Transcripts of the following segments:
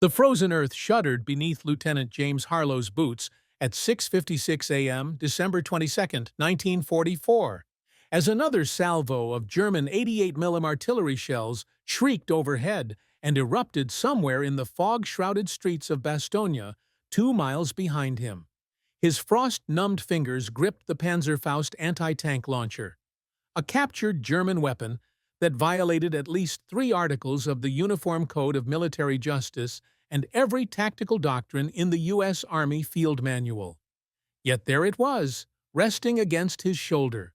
The frozen earth shuddered beneath Lieutenant James Harlow's boots at 6:56 a.m., December 22, 1944, as another salvo of German 88mm artillery shells shrieked overhead and erupted somewhere in the fog-shrouded streets of Bastogne, 2 miles behind him. His frost-numbed fingers gripped the Panzerfaust anti-tank launcher, a captured German weapon that violated at least 3 articles of the Uniform Code of Military Justice and every tactical doctrine in the U.S. Army Field Manual. Yet there it was, resting against his shoulder,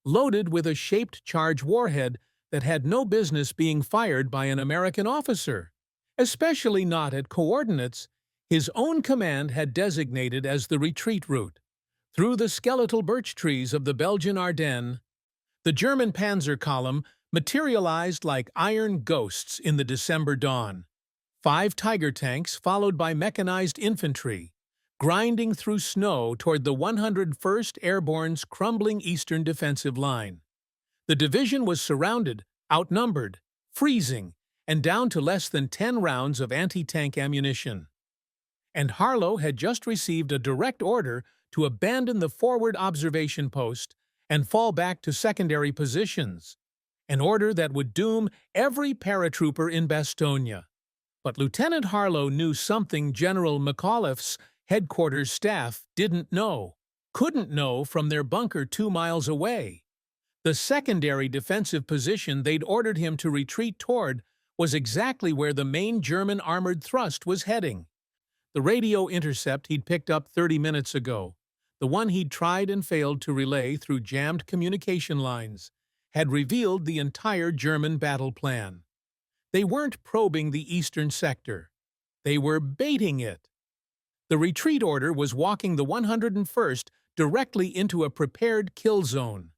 loaded with a shaped charge warhead that had no business being fired by an American officer, especially not at coordinates his own command had designated as the retreat route. Through the skeletal birch trees of the Belgian Ardennes, the German panzer column materialized like iron ghosts in the December dawn. 5 Tiger tanks followed by mechanized infantry, grinding through snow toward the 101st Airborne's crumbling eastern defensive line. The division was surrounded, outnumbered, freezing, and down to less than 10 rounds of anti-tank ammunition. And Harlow had just received a direct order to abandon the forward observation post and fall back to secondary positions, an order that would doom every paratrooper in Bastogne. But Lieutenant Harlow knew something General McAuliffe's headquarters staff didn't know, couldn't know from their bunker 2 miles away. The secondary defensive position they'd ordered him to retreat toward was exactly where the main German armored thrust was heading. The radio intercept he'd picked up 30 minutes ago, the one he'd tried and failed to relay through jammed communication lines, had revealed the entire German battle plan. They weren't probing the eastern sector. They were baiting it. The retreat order was walking the 101st directly into a prepared kill zone.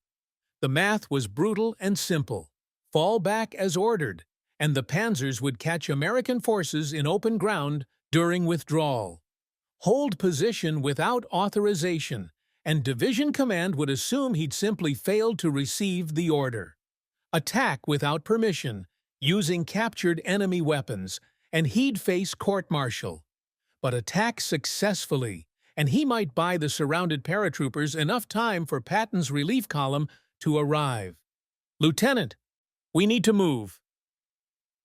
The math was brutal and simple. Fall back as ordered, and the panzers would catch American forces in open ground during withdrawal. Hold position without authorization, and division command would assume he'd simply failed to receive the order. Attack without permission, using captured enemy weapons, and he'd face court-martial. But attack successfully, and he might buy the surrounded paratroopers enough time for Patton's relief column to arrive. "Lieutenant, we need to move."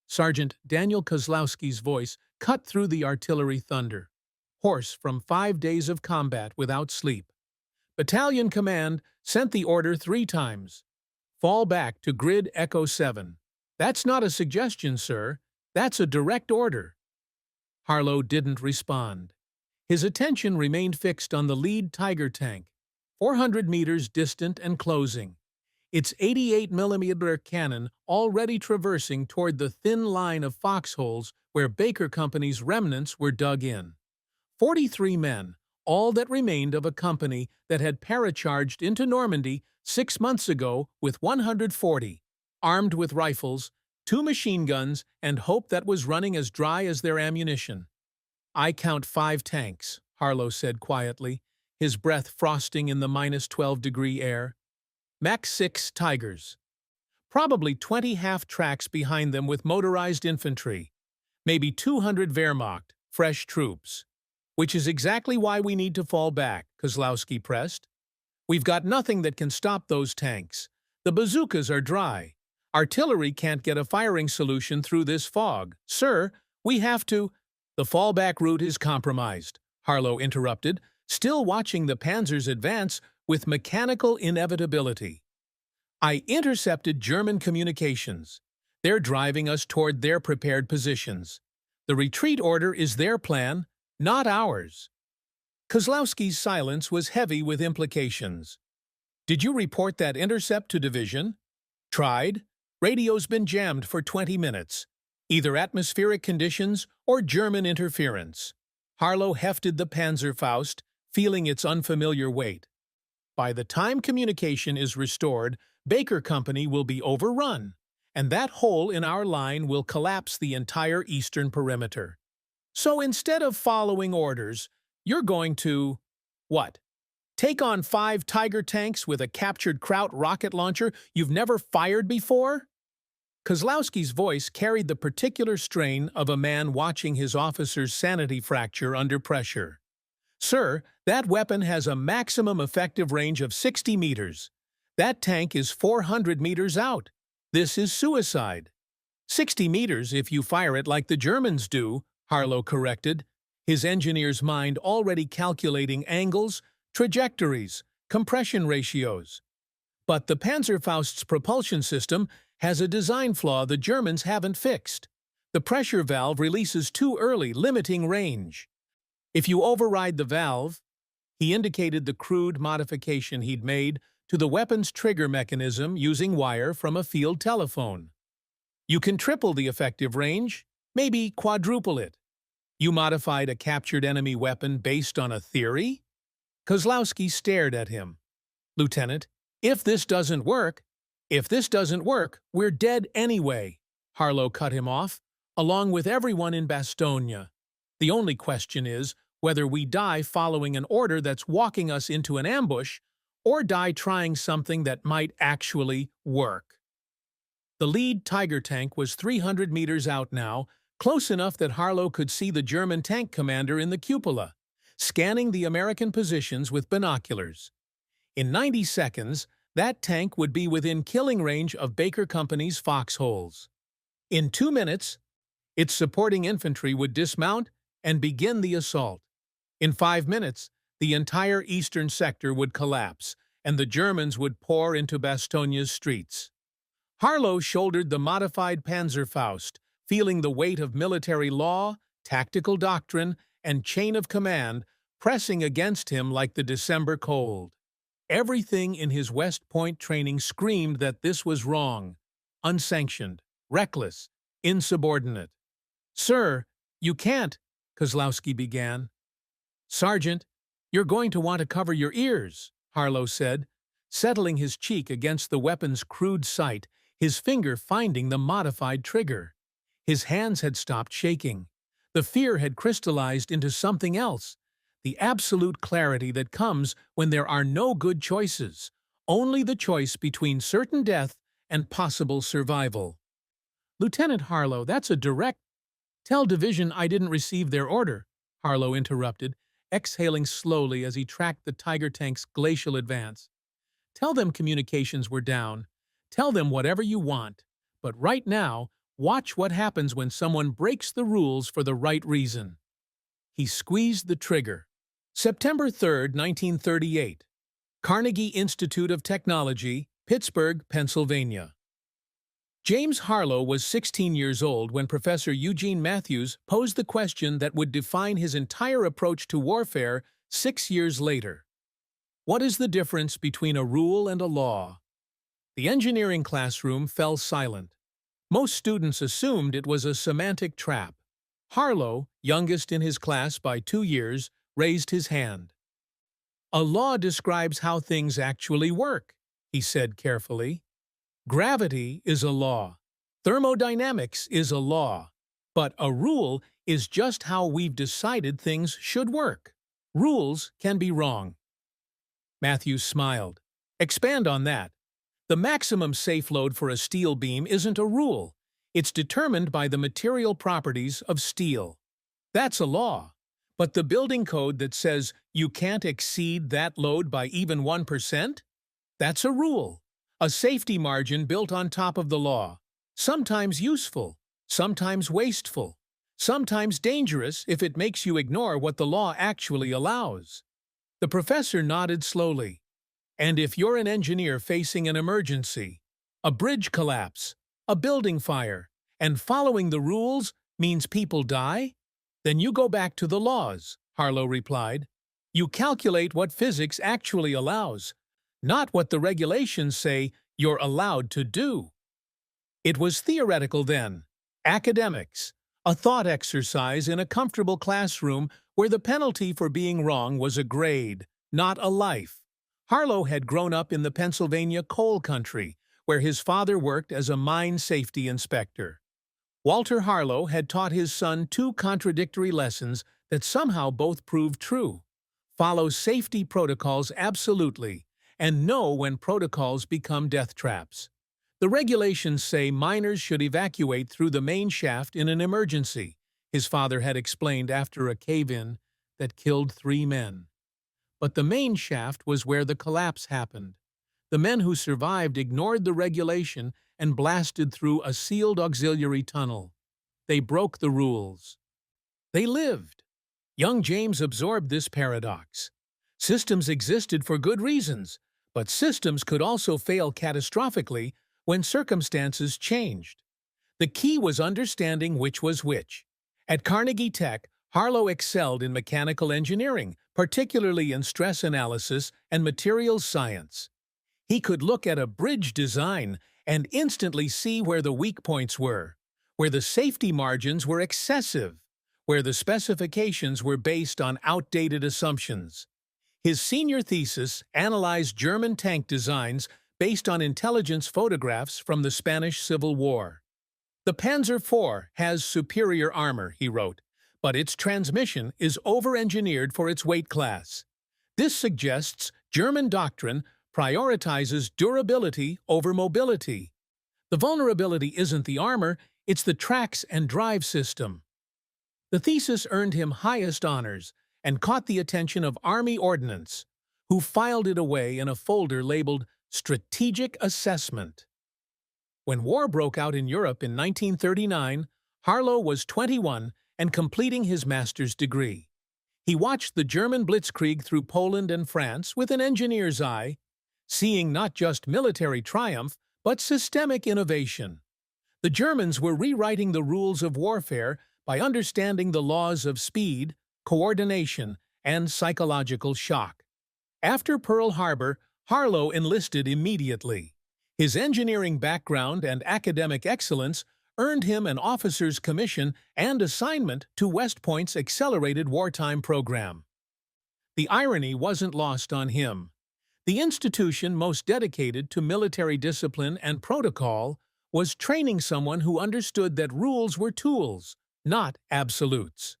Sergeant Daniel Kozlowski's voice cut through the artillery thunder, hoarse from 5 days of combat without sleep. Battalion command sent the order 3 times. "Fall back to grid Echo 7. "That's not a suggestion, sir. That's a direct order." Harlow didn't respond. His attention remained fixed on the lead Tiger tank, 400 meters distant and closing, its 88mm cannon already traversing toward the thin line of foxholes where Baker Company's remnants were dug in. 43 men, all that remained of a company that had paracharged into Normandy 6 months ago with 140, armed with rifles, 2 machine guns, and hope that was running as dry as their ammunition. "I count 5 tanks," Harlow said quietly, his breath frosting in the -12-degree air. "Mach 6 Tigers. Probably 20 half-tracks behind them with motorized infantry. Maybe 200 Wehrmacht, fresh troops. Which is exactly why we need to fall back," Kozlowski pressed. "We've got nothing that can stop those tanks. The bazookas are dry. Artillery can't get a firing solution through this fog. Sir, we have to—" "The fallback route is compromised," Harlow interrupted, still watching the panzers advance with mechanical inevitability. "I intercepted German communications. They're driving us toward their prepared positions. The retreat order is their plan, not ours." Kozlowski's silence was heavy with implications. "Did you report that intercept to division?" "Tried. Radio's been jammed for 20 minutes. Either atmospheric conditions or German interference." Harlow hefted the Panzerfaust, feeling its unfamiliar weight. "By the time communication is restored, Baker Company will be overrun, and that hole in our line will collapse the entire eastern perimeter. So instead of following orders, you're going to— what? Take on 5 Tiger tanks with a captured Kraut rocket launcher you've never fired before?" Kozlowski's voice carried the particular strain of a man watching his officer's sanity fracture under pressure. "Sir, that weapon has a maximum effective range of 60 meters. That tank is 400 meters out. This is suicide." "60 meters if you fire it like the Germans do," Harlow corrected, his engineer's mind already calculating angles, trajectories, compression ratios. "But the Panzerfaust's propulsion system has a design flaw the Germans haven't fixed. The pressure valve releases too early, limiting range. If you override the valve," he indicated the crude modification he'd made to the weapon's trigger mechanism using wire from a field telephone, "you can triple the effective range, maybe quadruple it." "You modified a captured enemy weapon based on a theory?" Kozlowski stared at him. "Lieutenant, if this doesn't work, we're dead anyway," Harlow cut him off, "along with everyone in Bastogne. The only question is whether we die following an order that's walking us into an ambush or die trying something that might actually work." The lead Tiger tank was 300 meters out now, close enough that Harlow could see the German tank commander in the cupola, scanning the American positions with binoculars. In 90 seconds, that tank would be within killing range of Baker Company's foxholes. In 2 minutes, its supporting infantry would dismount and begin the assault. In 5 minutes, the entire eastern sector would collapse, and the Germans would pour into Bastogne's streets. Harlow shouldered the modified Panzerfaust, feeling the weight of military law, tactical doctrine, and chain of command pressing against him like the December cold. Everything in his West Point training screamed that this was wrong, unsanctioned, reckless, insubordinate. "Sir, you can't," Kozlowski began. "Sergeant, you're going to want to cover your ears," Harlow said, settling his cheek against the weapon's crude sight, his finger finding the modified trigger. His hands had stopped shaking. The fear had crystallized into something else, the absolute clarity that comes when there are no good choices, only the choice between certain death and possible survival. "Lieutenant Harlow, that's a direct—" "Tell Division I didn't receive their order," Harlow interrupted, exhaling slowly as he tracked the Tiger tank's glacial advance. "Tell them communications were down. Tell them whatever you want. But right now, watch what happens when someone breaks the rules for the right reason." He squeezed the trigger. September 3, 1938. Carnegie Institute of Technology, Pittsburgh, Pennsylvania. James Harlow was 16 years old when Professor Eugene Matthews posed the question that would define his entire approach to warfare 6 years later. What is the difference between a rule and a law? The engineering classroom fell silent. Most students assumed it was a semantic trap. Harlow, youngest in his class by 2 years, raised his hand. "A law describes how things actually work," he said carefully. "Gravity is a law. Thermodynamics is a law. But a rule is just how we've decided things should work. Rules can be wrong." Matthews smiled. "Expand on that." "The maximum safe load for a steel beam isn't a rule. It's determined by the material properties of steel. That's a law. But the building code that says you can't exceed that load by even 1%? That's a rule. A safety margin built on top of the law. Sometimes useful, sometimes wasteful, sometimes dangerous if it makes you ignore what the law actually allows." The professor nodded slowly. "And if you're an engineer facing an emergency, a bridge collapse, a building fire, and following the rules means people die, then you go back to the laws," Harlow replied. "You calculate what physics actually allows, not what the regulations say you're allowed to do." It was theoretical then, academics, a thought exercise in a comfortable classroom where the penalty for being wrong was a grade, not a life. Harlow had grown up in the Pennsylvania coal country, where his father worked as a mine safety inspector. Walter Harlow had taught his son 2 contradictory lessons that somehow both proved true. Follow safety protocols absolutely, and know when protocols become death traps. The regulations say miners should evacuate through the main shaft in an emergency, his father had explained after a cave-in that killed 3 men. But the main shaft was where the collapse happened. The men who survived ignored the regulation and blasted through a sealed auxiliary tunnel. They broke the rules. They lived. Young James absorbed this paradox. Systems existed for good reasons, but systems could also fail catastrophically when circumstances changed. The key was understanding which was which. At Carnegie Tech, Harlow excelled in mechanical engineering, particularly in stress analysis and materials science. He could look at a bridge design and instantly see where the weak points were, where the safety margins were excessive, where the specifications were based on outdated assumptions. His senior thesis analyzed German tank designs based on intelligence photographs from the Spanish Civil War. The Panzer IV has superior armor, he wrote, but its transmission is over-engineered for its weight class. This suggests German doctrine prioritizes durability over mobility. The vulnerability isn't the armor, it's the tracks and drive system. The thesis earned him highest honors and caught the attention of Army Ordnance, who filed it away in a folder labeled Strategic Assessment. When war broke out in Europe in 1939, Harlow was 21 and completing his master's degree. He watched the German blitzkrieg through Poland and France with an engineer's eye, seeing not just military triumph, but systemic innovation. The Germans were rewriting the rules of warfare by understanding the laws of speed, coordination, and psychological shock. After Pearl Harbor, Harlow enlisted immediately. His engineering background and academic excellence earned him an officer's commission and assignment to West Point's accelerated wartime program. The irony wasn't lost on him. The institution most dedicated to military discipline and protocol was training someone who understood that rules were tools, not absolutes.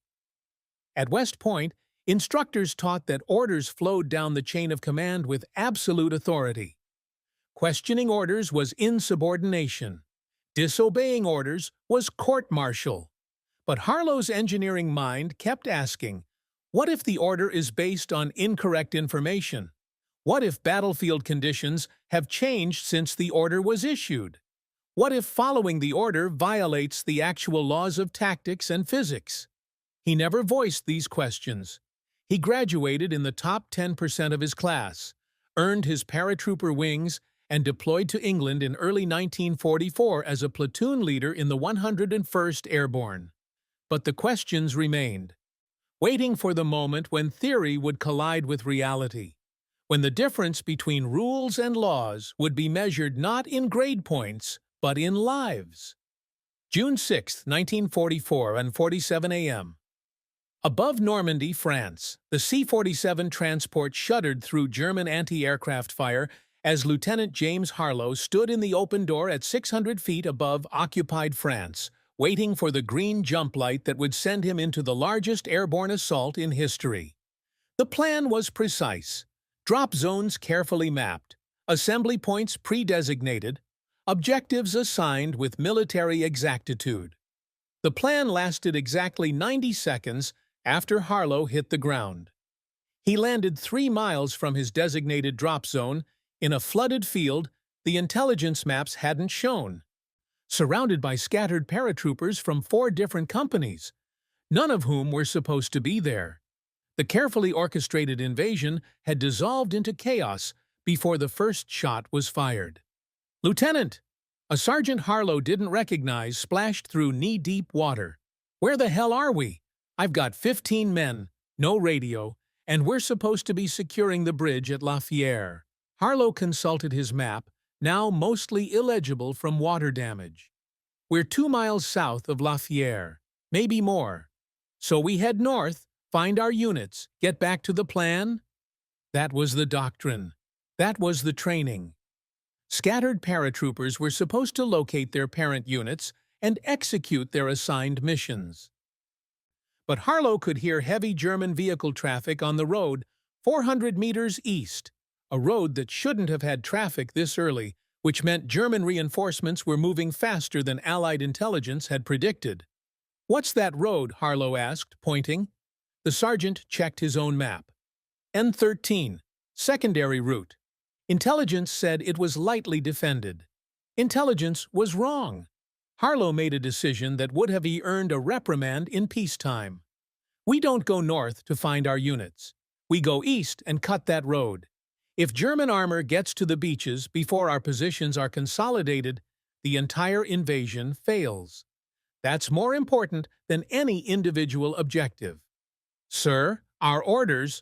At West Point, instructors taught that orders flowed down the chain of command with absolute authority. Questioning orders was insubordination. Disobeying orders was court-martial. But Harlow's engineering mind kept asking, what if the order is based on incorrect information? What if battlefield conditions have changed since the order was issued? What if following the order violates the actual laws of tactics and physics? He never voiced these questions. He graduated in the top 10% of his class, earned his paratrooper wings, and deployed to England in early 1944 as a platoon leader in the 101st Airborne. But the questions remained, waiting for the moment when theory would collide with reality, when the difference between rules and laws would be measured not in grade points, but in lives. June 6, 1944, and 47 a.m. Above Normandy, France, the C-47 transport shuddered through German anti-aircraft fire as Lieutenant James Harlow stood in the open door at 600 feet above occupied France, waiting for the green jump light that would send him into the largest airborne assault in history. The plan was precise. Drop zones carefully mapped, assembly points pre-designated, objectives assigned with military exactitude. The plan lasted exactly 90 seconds after Harlow hit the ground. He landed 3 miles from his designated drop zone in a flooded field the intelligence maps hadn't shown, surrounded by scattered paratroopers from 4 different companies, none of whom were supposed to be there. The carefully orchestrated invasion had dissolved into chaos before the first shot was fired. "Lieutenant!" A Sergeant Harlow didn't recognize splashed through knee-deep water. "Where the hell are we? I've got 15 men, no radio, and we're supposed to be securing the bridge at La Fière." Harlow consulted his map, now mostly illegible from water damage. "We're 2 miles south of La Fière, maybe more. So we head north, find our units, get back to the plan?" That was the doctrine. That was the training. Scattered paratroopers were supposed to locate their parent units and execute their assigned missions. But Harlow could hear heavy German vehicle traffic on the road 400 meters east, a road that shouldn't have had traffic this early which meant German reinforcements were moving faster than Allied intelligence had predicted. "What's that road?" Harlow asked, pointing. The sergeant checked his own map. N13, secondary route. Intelligence said it was lightly defended. Intelligence was wrong. Harlow made a decision that would have earned a reprimand in peacetime. "We don't go north to find our units. We go east and cut that road. If German armor gets to the beaches before our positions are consolidated, the entire invasion fails. That's more important than any individual objective." "Sir, our orders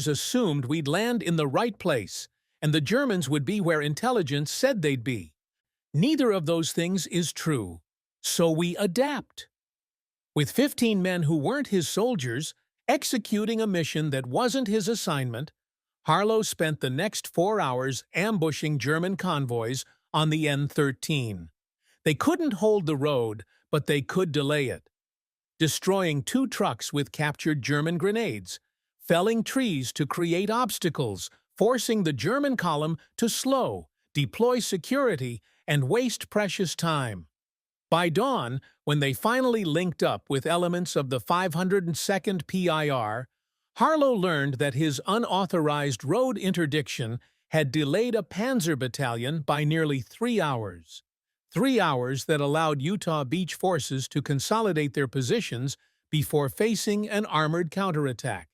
assumed we'd land in the right place, and the Germans would be where intelligence said they'd be. Neither of those things is true. So we adapt." With 15 men who weren't his soldiers, executing a mission that wasn't his assignment, Harlow spent the next 4 hours ambushing German convoys on the N13. They couldn't hold the road, but they could delay it. Destroying 2 trucks with captured German grenades, felling trees to create obstacles, forcing the German column to slow, deploy security, and waste precious time. By dawn, when they finally linked up with elements of the 502nd PIR, Harlow learned that his unauthorized road interdiction had delayed a panzer battalion by nearly 3 hours. 3 hours that allowed Utah Beach forces to consolidate their positions before facing an armored counterattack.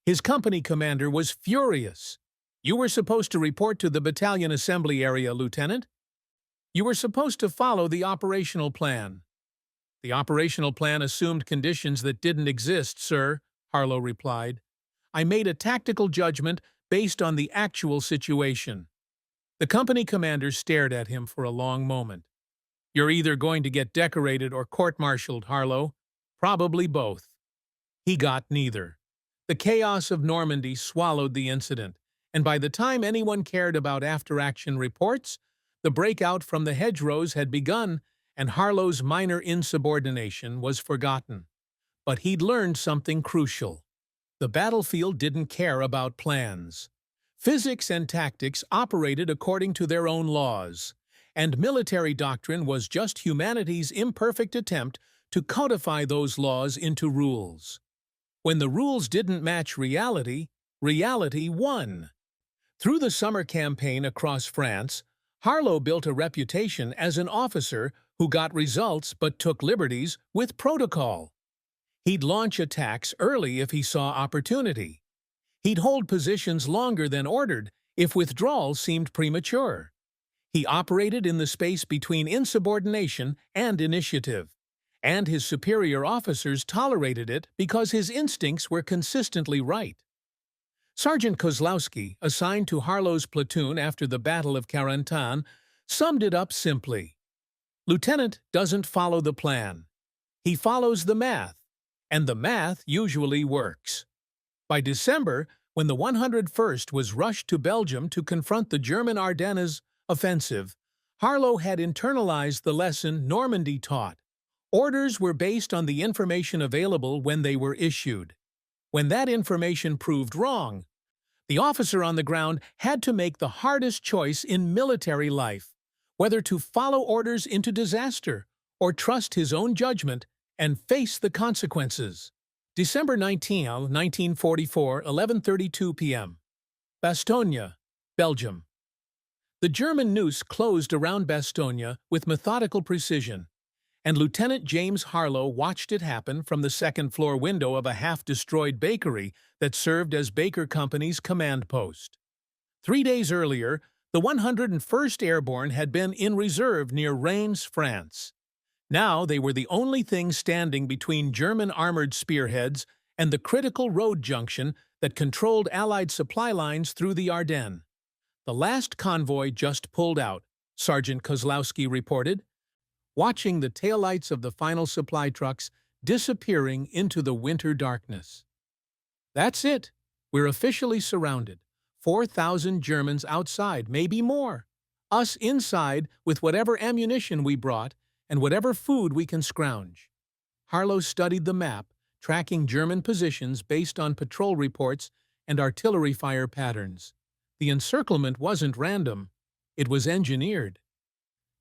His company commander was furious. "You were supposed to report to the battalion assembly area, Lieutenant. You were supposed to follow the operational plan." "The operational plan assumed conditions that didn't exist, sir," Harlow replied. "I made a tactical judgment based on the actual situation." The company commander stared at him for a long moment. "You're either going to get decorated or court-martialed, Harlow. Probably both." He got neither. The chaos of Normandy swallowed the incident, and by the time anyone cared about after-action reports, the breakout from the hedgerows had begun, and Harlow's minor insubordination was forgotten. But he'd learned something crucial. The battlefield didn't care about plans. Physics and tactics operated according to their own laws, and military doctrine was just humanity's imperfect attempt to codify those laws into rules. When the rules didn't match reality, reality won. Through the summer campaign across France, Harlow built a reputation as an officer who got results but took liberties with protocol. He'd launch attacks early if he saw opportunity. He'd hold positions longer than ordered if withdrawal seemed premature. He operated in the space between insubordination and initiative, and his superior officers tolerated it because his instincts were consistently right. Sergeant Kozlowski, assigned to Harlow's platoon after the Battle of Carentan, summed it up simply. "Lieutenant doesn't follow the plan. He follows the math, and the math usually works." By December, when the 101st was rushed to Belgium to confront the German Ardennes offensive, Harlow had internalized the lesson Normandy taught. Orders were based on the information available when they were issued. When that information proved wrong, the officer on the ground had to make the hardest choice in military life, whether to follow orders into disaster or trust his own judgment and face the consequences. December 19, 1944, 11:32 p.m. Bastogne, Belgium. The German noose closed around Bastogne with methodical precision, and Lieutenant James Harlow watched it happen from the second-floor window of a half-destroyed bakery that served as Baker Company's command post. 3 days earlier, the 101st Airborne had been in reserve near Reims, France. Now they were the only thing standing between German armored spearheads and the critical road junction that controlled Allied supply lines through the Ardennes. "The last convoy just pulled out," Sergeant Kozlowski reported, watching the taillights of the final supply trucks disappearing into the winter darkness. "That's it. We're officially surrounded. 4,000 Germans outside, maybe more. Us inside with whatever ammunition we brought and whatever food we can scrounge." Harlow studied the map, tracking German positions based on patrol reports and artillery fire patterns. The encirclement wasn't random. it was engineered.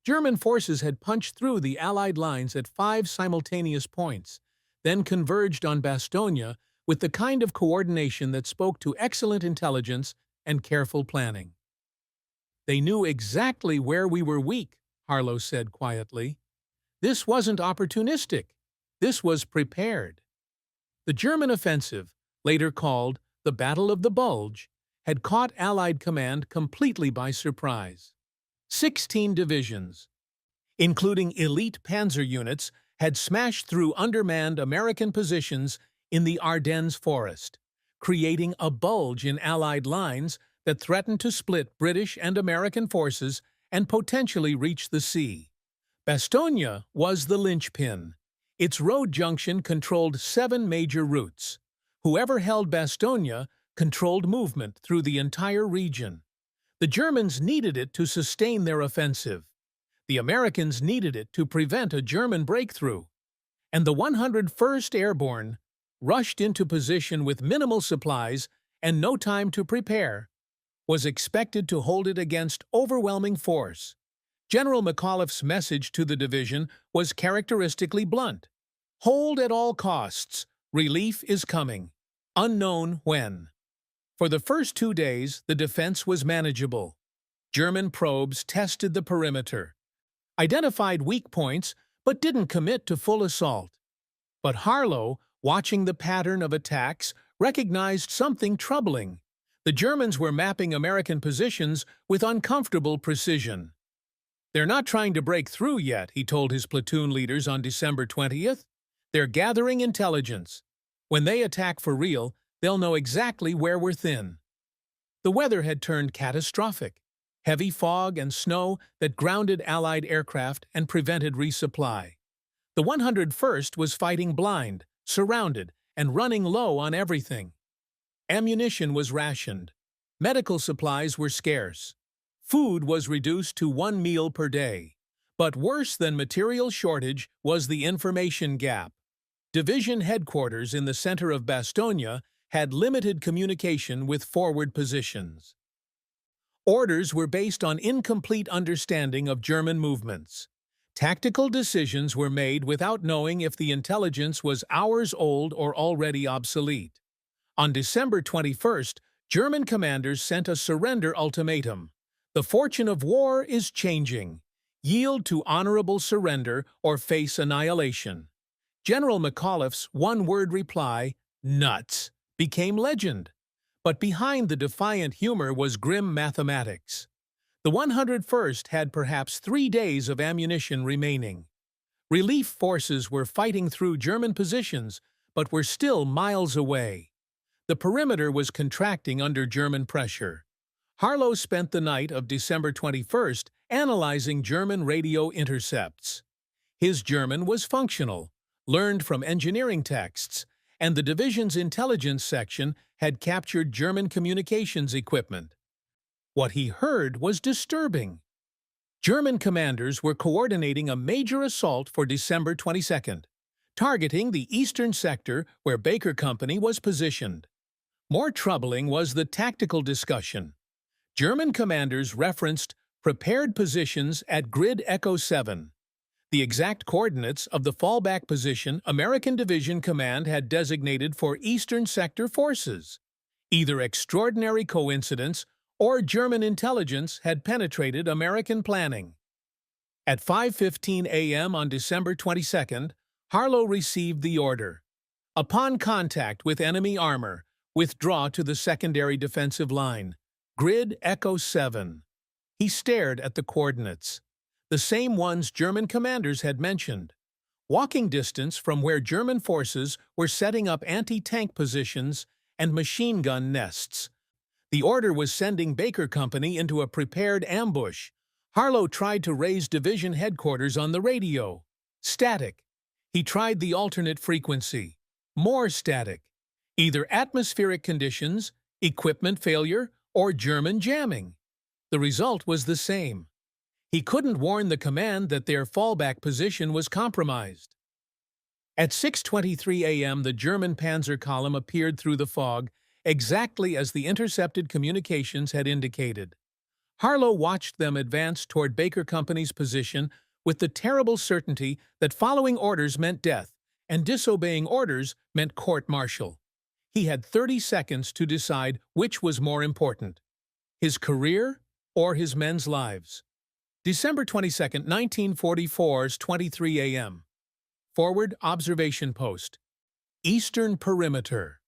German forces had punched through the Allied lines at 5 simultaneous points, then converged on Bastogne with the kind of coordination that spoke to excellent intelligence and careful planning. "They knew exactly where we were weak," Harlow said quietly. "This wasn't opportunistic. This was prepared." The German offensive, later called the Battle of the Bulge, had caught Allied command completely by surprise. 16 divisions, including elite panzer units, had smashed through undermanned American positions in the Ardennes forest, creating a bulge in Allied lines that threatened to split British and American forces and potentially reach the sea. Bastogne was the linchpin. Its road junction controlled 7 major routes. Whoever held Bastogne controlled movement through the entire region. The Germans needed it to sustain their offensive. The Americans needed it to prevent a German breakthrough. And the 101st Airborne, rushed into position with minimal supplies and no time to prepare, was expected to hold it against overwhelming force. General McAuliffe's message to the division was characteristically blunt. "Hold at all costs. Relief is coming. Unknown when." For the first 2 days, the defense was manageable. German probes tested the perimeter, identified weak points, but didn't commit to full assault. But Harlow, watching the pattern of attacks, recognized something troubling. The Germans were mapping American positions with uncomfortable precision. "They're not trying to break through yet," he told his platoon leaders on December 20th. "They're gathering intelligence. When they attack for real, they'll know exactly where we're thin." The weather had turned catastrophic. Heavy fog and snow that grounded Allied aircraft and prevented resupply. The 101st was fighting blind, surrounded, and running low on everything. Ammunition was rationed. Medical supplies were scarce. Food was reduced to 1 meal per day. But worse than material shortage was the information gap. Division headquarters in the center of Bastogne had limited communication with forward positions. Orders were based on incomplete understanding of German movements. Tactical decisions were made without knowing if the intelligence was hours old or already obsolete. On December 21st, German commanders sent a surrender ultimatum. "The fortune of war is changing. Yield to honorable surrender or face annihilation." General McAuliffe's one-word reply, "Nuts," became legend. But behind the defiant humor was grim mathematics. The 101st had perhaps 3 days of ammunition remaining. Relief forces were fighting through German positions, but were still miles away. The perimeter was contracting under German pressure. Harlow spent the night of December 21st analyzing German radio intercepts. His German was functional, learned from engineering texts, and the division's intelligence section had captured German communications equipment. What he heard was disturbing. German commanders were coordinating a major assault for December 22nd, targeting the eastern sector where Baker Company was positioned. More troubling was the tactical discussion. German commanders referenced prepared positions at Grid Echo 7. The exact coordinates of the fallback position American Division Command had designated for Eastern Sector forces. Either extraordinary coincidence or German intelligence had penetrated American planning. At 5:15 a.m. on December 22nd, Harlow received the order. Upon contact with enemy armor, withdraw to the secondary defensive line. Grid Echo 7. He stared at the coordinates, the same ones German commanders had mentioned. Walking distance from where German forces were setting up anti-tank positions and machine gun nests. The order was sending Baker Company into a prepared ambush. Harlow tried to raise division headquarters on the radio. Static. He tried the alternate frequency. More static. Either atmospheric conditions, equipment failure, or German jamming. The result was the same. He couldn't warn the command that their fallback position was compromised. At 6:23 a.m., the German panzer column appeared through the fog, exactly as the intercepted communications had indicated. Harlow watched them advance toward Baker Company's position with the terrible certainty that following orders meant death and disobeying orders meant court-martial. He had 30 seconds to decide which was more important, his career or his men's lives. December 22, 1944's 23 a.m. Forward observation post. Eastern perimeter.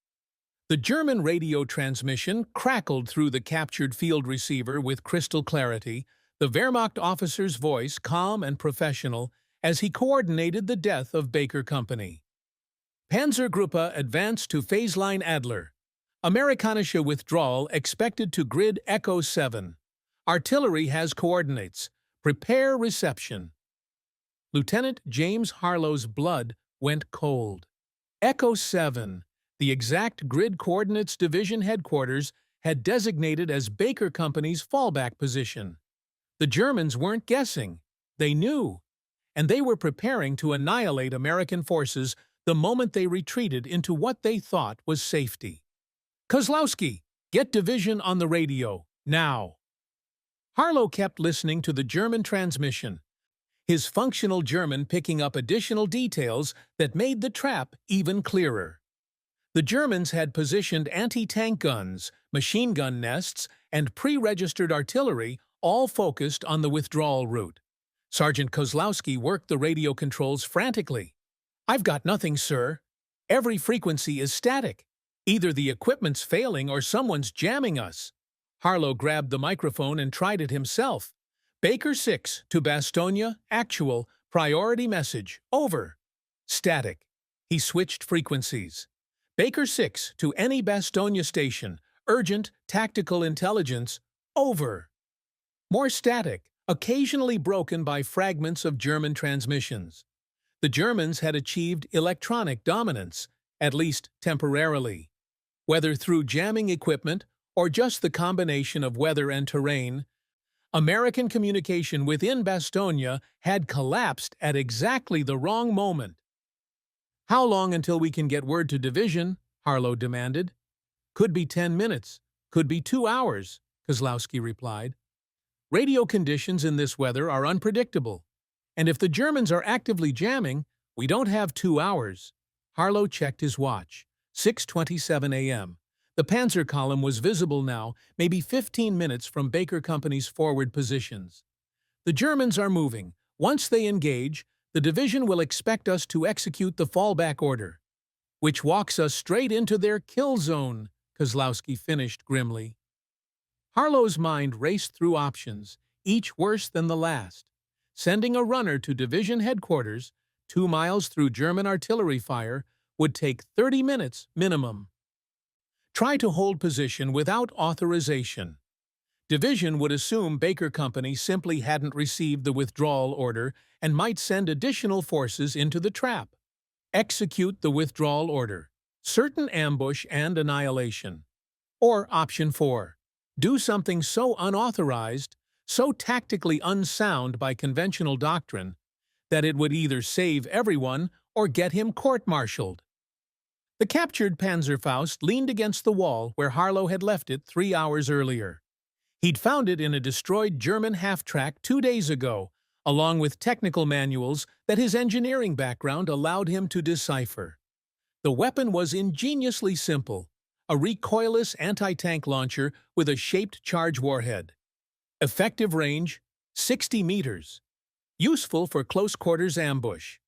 The German radio transmission crackled through the captured field receiver with crystal clarity, the Wehrmacht officer's voice calm and professional as he coordinated the death of Baker Company. Panzergruppe advanced to phase line Adler. Amerikanische withdrawal expected to grid Echo 7. Artillery has coordinates. Prepare reception. Lieutenant James Harlow's blood went cold. Echo 7, the exact grid coordinates division headquarters, had designated as Baker Company's fallback position. The Germans weren't guessing. They knew. And they were preparing to annihilate American forces the moment they retreated into what they thought was safety. Kozlowski, get division on the radio, now. Harlow kept listening to the German transmission, his functional German picking up additional details that made the trap even clearer. The Germans had positioned anti-tank guns, machine gun nests, and pre-registered artillery, all focused on the withdrawal route. Sergeant Kozlowski worked the radio controls frantically. "I've got nothing, sir. Every frequency is static. Either the equipment's failing or someone's jamming us." Harlow grabbed the microphone and tried it himself. "Baker 6 to Bastogne, actual, priority message, over." Static. He switched frequencies. "Baker 6 to any Bastogne station, urgent, tactical intelligence, over." More static, occasionally broken by fragments of German transmissions. The Germans had achieved electronic dominance, at least temporarily. Whether through jamming equipment or just the combination of weather and terrain, American communication within Bastogne had collapsed at exactly the wrong moment. "How long until we can get word to division?" Harlow demanded. "Could be 10 minutes. Could be 2 hours," Kozlowski replied. "Radio conditions in this weather are unpredictable. And if the Germans are actively jamming, we don't have 2 hours." Harlow checked his watch. 6:27 a.m. The Panzer column was visible now, maybe 15 minutes from Baker Company's forward positions. "The Germans are moving. Once they engage, the division will expect us to execute the fallback order, which walks us straight into their kill zone," Kozlowski finished grimly. Harlow's mind raced through options, each worse than the last. Sending a runner to division headquarters, 2 miles through German artillery fire, would take 30 minutes minimum. Try to hold position without authorization. Division would assume Baker Company simply hadn't received the withdrawal order and might send additional forces into the trap. Execute the withdrawal order. Certain ambush and annihilation. Or option 4. Do something so unauthorized, so tactically unsound by conventional doctrine, that it would either save everyone or get him court-martialed. The captured Panzerfaust leaned against the wall where Harlow had left it 3 hours earlier. He'd found it in a destroyed German half-track 2 days ago, along with technical manuals that his engineering background allowed him to decipher. The weapon was ingeniously simple, a recoilless anti-tank launcher with a shaped charge warhead. Effective range, 60 meters. Useful for close-quarters ambush.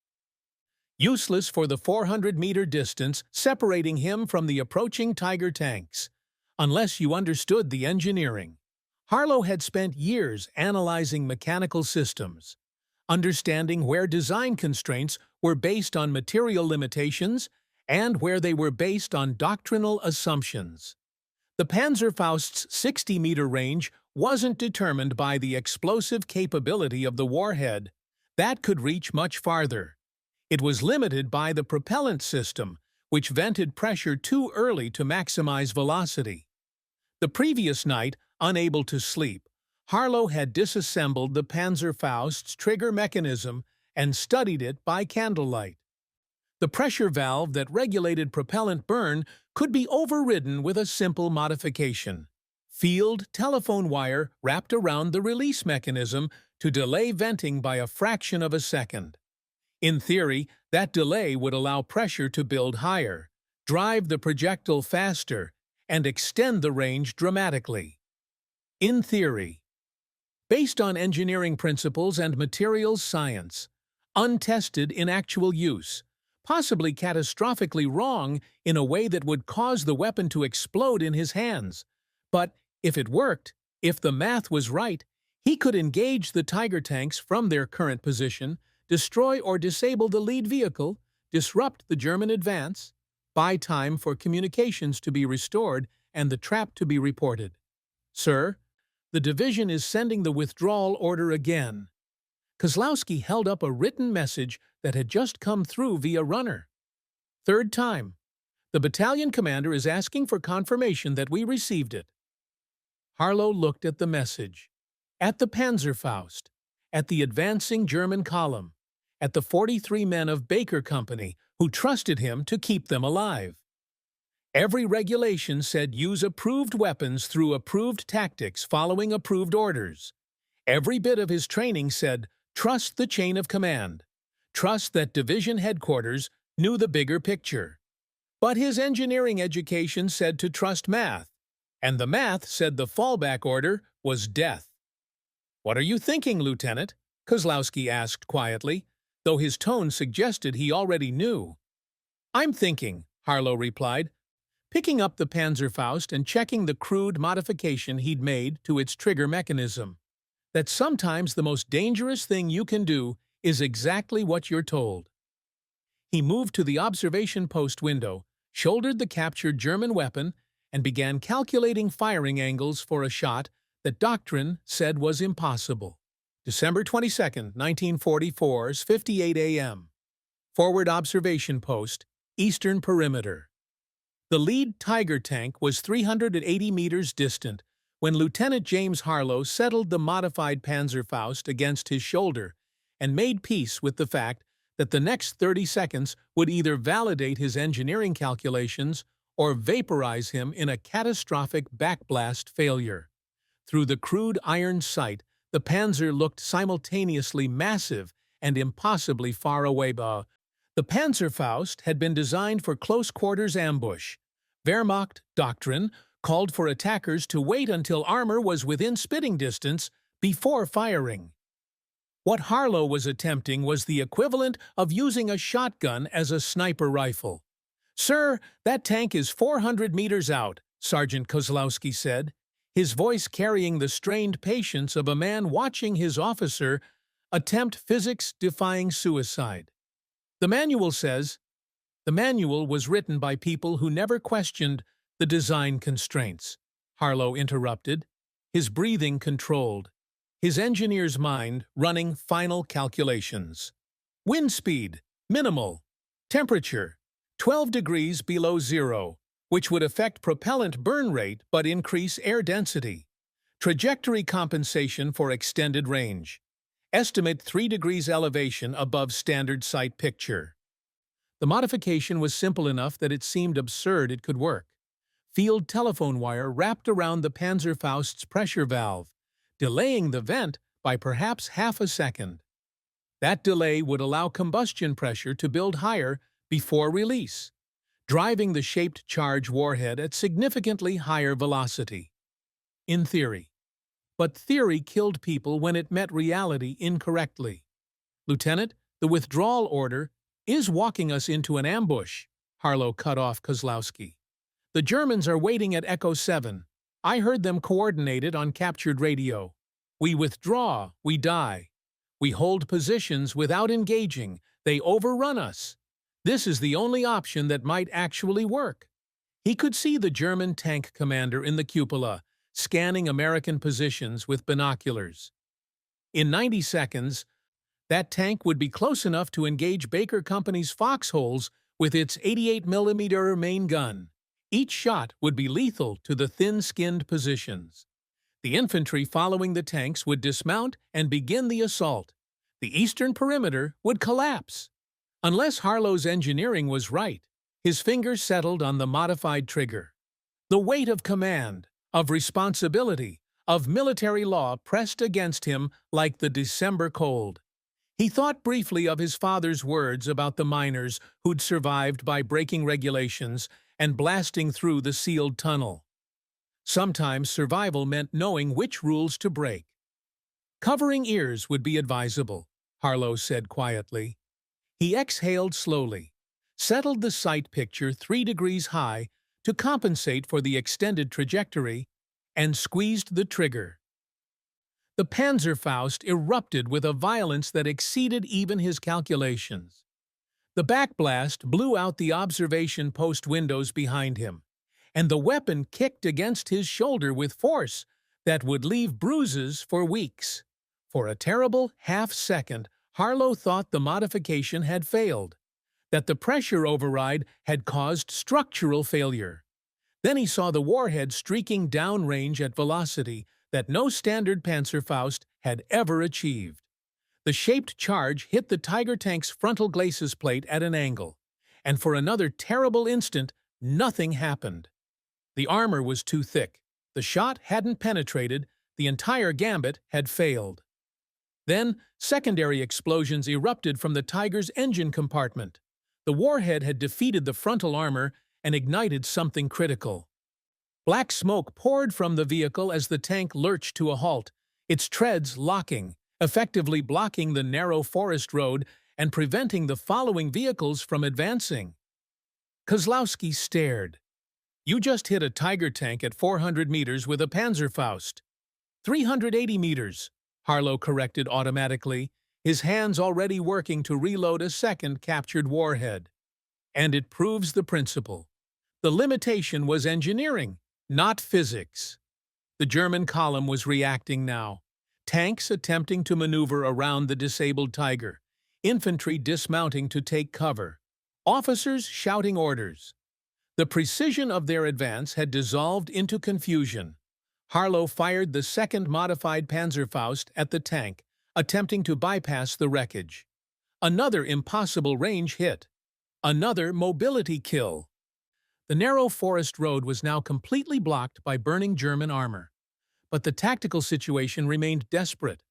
Useless for the 400-meter distance separating him from the approaching Tiger tanks, unless you understood the engineering. Harlow had spent years analyzing mechanical systems, understanding where design constraints were based on material limitations and where they were based on doctrinal assumptions. The Panzerfaust's 60-meter range wasn't determined by the explosive capability of the warhead. That could reach much farther. It was limited by the propellant system, which vented pressure too early to maximize velocity. The previous night, unable to sleep, Harlow had disassembled the Panzerfaust's trigger mechanism and studied it by candlelight. The pressure valve that regulated propellant burn could be overridden with a simple modification. Field telephone wire wrapped around the release mechanism to delay venting by a fraction of a second. In theory, that delay would allow pressure to build higher, drive the projectile faster, and extend the range dramatically. In theory. Based on engineering principles and materials science, untested in actual use, possibly catastrophically wrong in a way that would cause the weapon to explode in his hands. But if it worked, if the math was right, he could engage the Tiger tanks from their current position, destroy or disable the lead vehicle, disrupt the German advance, buy time for communications to be restored and the trap to be reported. Sir, the division is sending the withdrawal order again. Kozlowski held up a written message that had just come through via runner. Third time. The battalion commander is asking for confirmation that we received it. Harlow looked at the message. At the Panzerfaust. At the advancing German column. At the 43 men of Baker Company who trusted him to keep them alive. Every regulation said use approved weapons through approved tactics following approved orders. Every bit of his training said, trust the chain of command. Trust that division headquarters knew the bigger picture. But his engineering education said to trust math, and the math said the fallback order was death. What are you thinking, Lieutenant? Kozlowski asked quietly, though his tone suggested he already knew. I'm thinking, Harlow replied, picking up the Panzerfaust and checking the crude modification he'd made to its trigger mechanism. That sometimes the most dangerous thing you can do is exactly what you're told. He moved to the observation post window, shouldered the captured German weapon, and began calculating firing angles for a shot that doctrine said was impossible. December 22, 1944's 58 a.m. Forward observation post, eastern perimeter. The lead Tiger tank was 380 meters distant when Lieutenant James Harlow settled the modified Panzerfaust against his shoulder and made peace with the fact that the next 30 seconds would either validate his engineering calculations or vaporize him in a catastrophic backblast failure. Through the crude iron sight, the Panzer looked simultaneously massive and impossibly far away. The Panzerfaust had been designed for close-quarters ambush. Wehrmacht doctrine called for attackers to wait until armor was within spitting distance before firing. What Harlow was attempting was the equivalent of using a shotgun as a sniper rifle. "Sir, that tank is 400 meters out," Sergeant Kozlowski said, his voice carrying the strained patience of a man watching his officer attempt physics-defying suicide. The manual says, the manual was written by people who never questioned the design constraints, Harlow interrupted, his breathing controlled, his engineer's mind running final calculations. Wind speed, minimal. Temperature, 12 degrees below zero, which would affect propellant burn rate but increase air density. Trajectory compensation for extended range. Estimate 3 degrees elevation above standard sight picture. The modification was simple enough that it seemed absurd it could work. Field telephone wire wrapped around the Panzerfaust's pressure valve, delaying the vent by perhaps half a second. That delay would allow combustion pressure to build higher before release, driving the shaped charge warhead at significantly higher velocity. In theory. But theory killed people when it met reality incorrectly. Lieutenant, the withdrawal order is walking us into an ambush, Harlow cut off Kozlowski. The Germans are waiting at Echo 7. I heard them coordinated on captured radio. We withdraw, we die. We hold positions without engaging. They overrun us. This is the only option that might actually work. He could see the German tank commander in the cupola, scanning American positions with binoculars. In 90 seconds, that tank would be close enough to engage Baker Company's foxholes with its 88mm main gun. Each shot would be lethal to the thin-skinned positions. The infantry following the tanks would dismount and begin the assault. The eastern perimeter would collapse. Unless Harlow's engineering was right, his fingers settled on the modified trigger. The weight of command, of responsibility, of military law pressed against him like the December cold. He thought briefly of his father's words about the miners who'd survived by breaking regulations and blasting through the sealed tunnel. Sometimes survival meant knowing which rules to break. Covering ears would be advisable, Harlow said quietly. He exhaled slowly, settled the sight picture 3 degrees high to compensate for the extended trajectory, and squeezed the trigger. The Panzerfaust erupted with a violence that exceeded even his calculations. The backblast blew out the observation post windows behind him, and the weapon kicked against his shoulder with force that would leave bruises for weeks. For a terrible half-second, Harlow thought the modification had failed, that the pressure override had caused structural failure. Then he saw the warhead streaking downrange at velocity that no standard Panzerfaust had ever achieved. The shaped charge hit the Tiger tank's frontal glacis plate at an angle, and for another terrible instant, nothing happened. The armor was too thick, the shot hadn't penetrated, the entire gambit had failed. Then, secondary explosions erupted from the Tiger's engine compartment. The warhead had defeated the frontal armor and ignited something critical. Black smoke poured from the vehicle as the tank lurched to a halt, its treads locking, effectively blocking the narrow forest road and preventing the following vehicles from advancing. Kozlowski stared. "You just hit a Tiger tank at 400 meters with a Panzerfaust." 380 meters, Harlow corrected automatically, his hands already working to reload a second captured warhead. And it proves the principle. The limitation was engineering, not physics. The German column was reacting now. Tanks attempting to maneuver around the disabled Tiger, infantry dismounting to take cover, officers shouting orders. The precision of their advance had dissolved into confusion. Harlow fired the second modified Panzerfaust at the tank, attempting to bypass the wreckage. Another impossible range hit. Another mobility kill. The narrow forest road was now completely blocked by burning German armor. But the tactical situation remained desperate.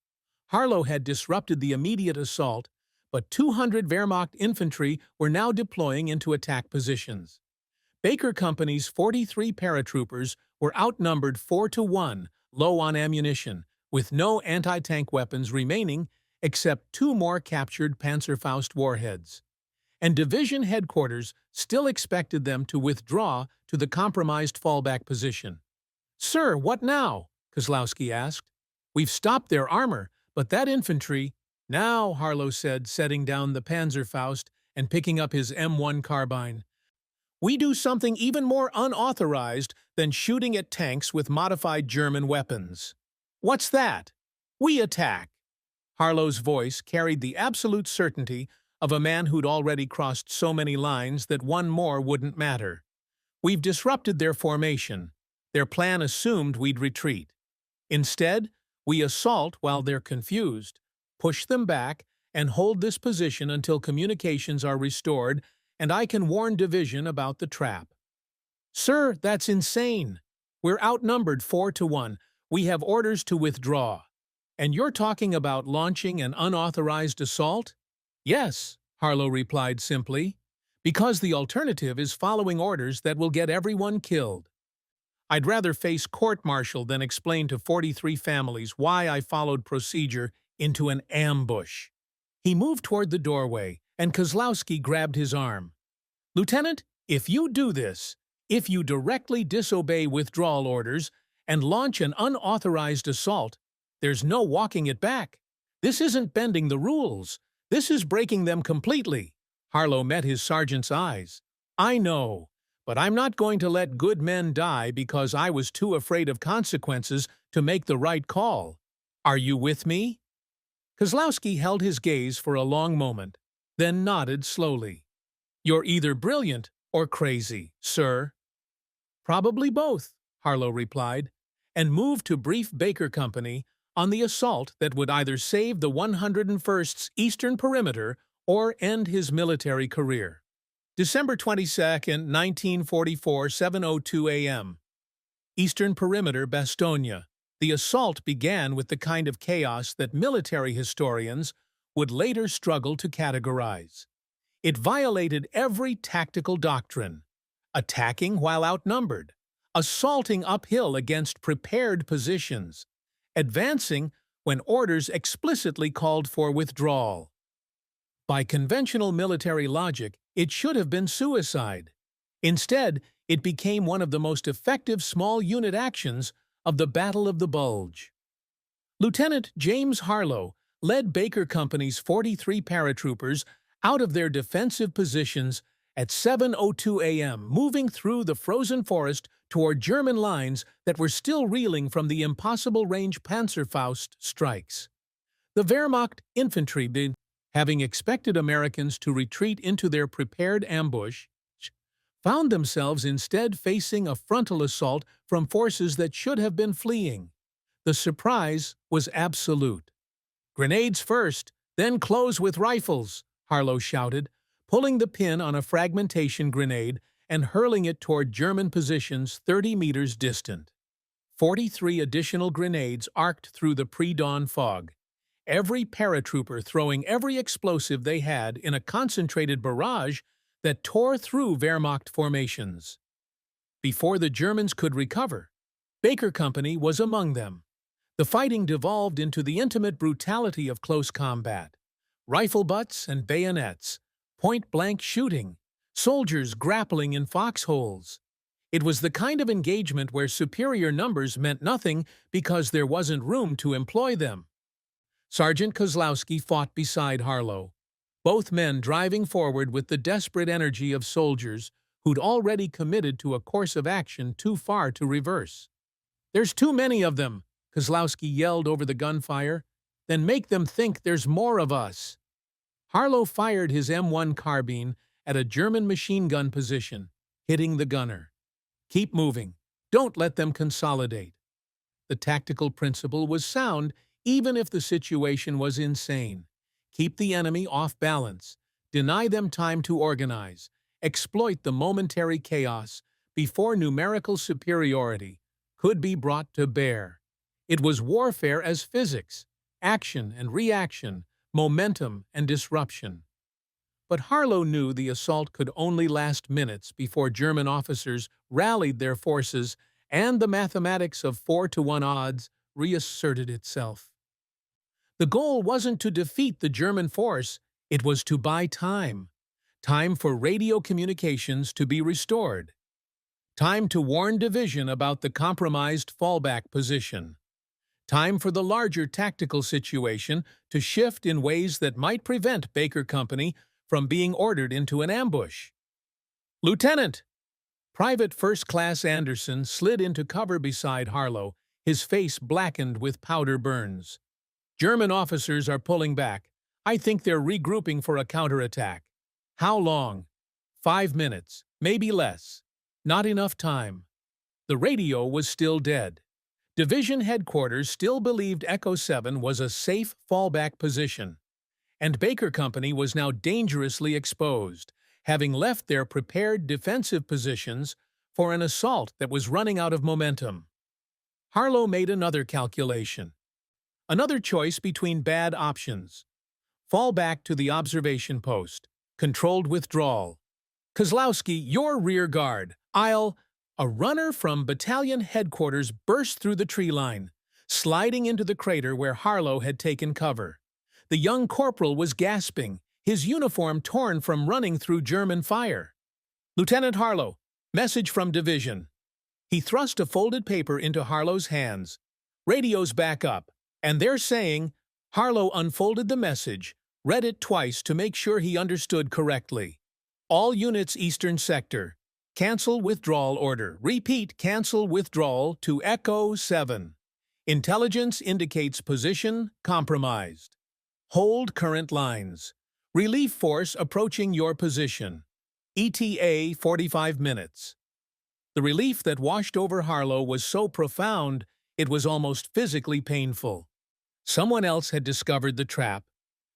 Harlow had disrupted the immediate assault, but 200 Wehrmacht infantry were now deploying into attack positions. Baker Company's 43 paratroopers were outnumbered 4-1, low on ammunition, with no anti-tank weapons remaining except 2 more captured Panzerfaust warheads. And division headquarters still expected them to withdraw to the compromised fallback position. "Sir, what now?" Kozlowski asked. "We've stopped their armor, but that infantry—" "Now," Harlow said, setting down the Panzerfaust and picking up his M1 carbine, "we do something even more unauthorized than shooting at tanks with modified German weapons." "What's that?" "We attack." Harlow's voice carried the absolute certainty of a man who'd already crossed so many lines that one more wouldn't matter. "We've disrupted their formation. Their plan assumed we'd retreat. Instead, we assault while they're confused, push them back, and hold this position until communications are restored and I can warn division about the trap." "Sir, that's insane. We're outnumbered 4-1. We have orders to withdraw. And you're talking about launching an unauthorized assault?" "Yes," Harlow replied simply, "because the alternative is following orders that will get everyone killed. I'd rather face court-martial than explain to 43 families why I followed procedure into an ambush." He moved toward the doorway, and Kozlowski grabbed his arm. "Lieutenant, if you do this, if you directly disobey withdrawal orders and launch an unauthorized assault, there's no walking it back. This isn't bending the rules. This is breaking them completely." Harlow met his sergeant's eyes. "I know, but I'm not going to let good men die because I was too afraid of consequences to make the right call. Are you with me?" Kozlowski held his gaze for a long moment, then nodded slowly. "You're either brilliant or crazy, sir." "Probably both," Harlow replied, and moved to brief Baker Company on the assault that would either save the 101st's eastern perimeter or end his military career. December 22, 1944, 7:02 a.m. Eastern Perimeter, Bastogne. The assault began with the kind of chaos that military historians would later struggle to categorize. It violated every tactical doctrine, attacking while outnumbered, assaulting uphill against prepared positions, advancing when orders explicitly called for withdrawal. By conventional military logic, it should have been suicide. Instead, it became one of the most effective small-unit actions of the Battle of the Bulge. Lieutenant James Harlow led Baker Company's 43 paratroopers out of their defensive positions at 7:02 a.m., moving through the frozen forest toward German lines that were still reeling from the impossible-range Panzerfaust strikes. The Wehrmacht infantry, having expected Americans to retreat into their prepared ambush, found themselves instead facing a frontal assault from forces that should have been fleeing. The surprise was absolute. "Grenades first, then close with rifles," Harlow shouted, pulling the pin on a fragmentation grenade and hurling it toward German positions 30 meters distant. 43 additional grenades arced through the pre-dawn fog, every paratrooper throwing every explosive they had in a concentrated barrage that tore through Wehrmacht formations. Before the Germans could recover, Baker Company was among them. The fighting devolved into the intimate brutality of close combat. Rifle butts and bayonets, point-blank shooting, soldiers grappling in foxholes. It was the kind of engagement where superior numbers meant nothing because there wasn't room to employ them. Sergeant Kozlowski fought beside Harlow, both men driving forward with the desperate energy of soldiers who'd already committed to a course of action too far to reverse. "There's too many of them," Kozlowski yelled over the gunfire. "Then make them think there's more of us." Harlow fired his M1 carbine at a German machine gun position, hitting the gunner. "Keep moving. Don't let them consolidate." The tactical principle was sound even if the situation was insane. Keep the enemy off balance, deny them time to organize, exploit the momentary chaos before numerical superiority could be brought to bear. It was warfare as physics, action and reaction, momentum and disruption. But Harlow knew the assault could only last minutes before German officers rallied their forces and the mathematics of 4-to-1 odds reasserted itself. The goal wasn't to defeat the German force, it was to buy time. Time for radio communications to be restored. Time to warn division about the compromised fallback position. Time for the larger tactical situation to shift in ways that might prevent Baker Company from being ordered into an ambush. "Lieutenant!" Private First Class Anderson slid into cover beside Harlow, his face blackened with powder burns. "German officers are pulling back. I think they're regrouping for a counterattack." "How long?" 5 minutes, maybe less. Not enough time. The radio was still dead. Division headquarters still believed Echo 7 was a safe fallback position, and Baker Company was now dangerously exposed, having left their prepared defensive positions for an assault that was running out of momentum. Harlow made another calculation. Another choice between bad options. Fall back to the observation post. Controlled withdrawal. "Kozlowski, your rear guard. A runner from battalion headquarters burst through the tree line, sliding into the crater where Harlow had taken cover. The young corporal was gasping, his uniform torn from running through German fire. "Lieutenant Harlow, message from division." He thrust a folded paper into Harlow's hands. "Radio's back up, and they're saying—" Harlow unfolded the message, read it twice to make sure he understood correctly. "All units Eastern Sector. Cancel withdrawal order. Repeat, cancel withdrawal to Echo 7. Intelligence indicates position compromised. Hold current lines. Relief force approaching your position. ETA 45 minutes. The relief that washed over Harlow was so profound it was almost physically painful. Someone else had discovered the trap.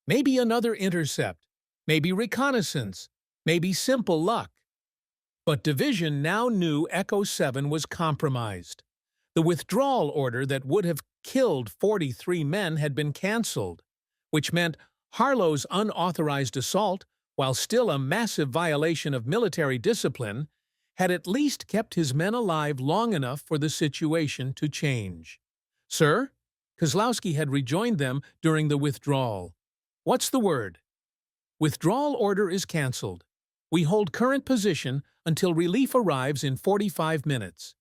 Maybe another intercept. Maybe reconnaissance. Maybe simple luck. But Division now knew Echo 7 was compromised. The withdrawal order that would have killed 43 men had been cancelled, which meant Harlow's unauthorized assault, while still a massive violation of military discipline, had at least kept his men alive long enough for the situation to change. "Sir?" Kozlowski had rejoined them during the withdrawal. "What's the word?" "Withdrawal order is cancelled. We hold current position until relief arrives in 45 minutes.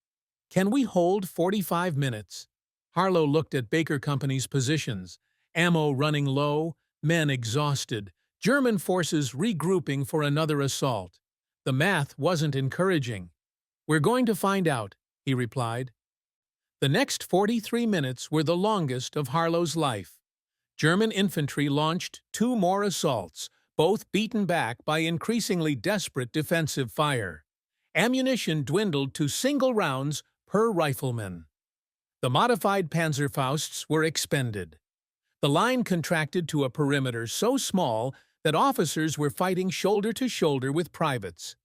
Can we hold 45 minutes? Harlow looked at Baker Company's positions. Ammo running low, men exhausted, German forces regrouping for another assault. The math wasn't encouraging. "We're going to find out," he replied. The next 43 minutes were the longest of Harlow's life. German infantry launched 2 more assaults, both beaten back by increasingly desperate defensive fire. Ammunition dwindled to single rounds per rifleman. The modified Panzerfausts were expended. The line contracted to a perimeter so small that officers were fighting shoulder to shoulder with privates.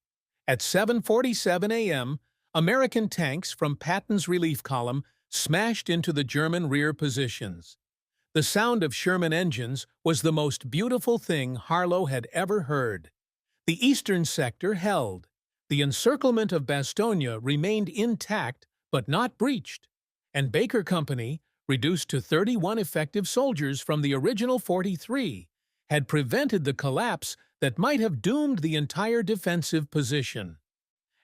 At 7:47 a.m., American tanks from Patton's relief column smashed into the German rear positions. The sound of Sherman engines was the most beautiful thing Harlow had ever heard. The eastern sector held. The encirclement of Bastogne remained intact but not breached, and Baker Company, reduced to 31 effective soldiers from the original 43, had prevented the collapse that might have doomed the entire defensive position.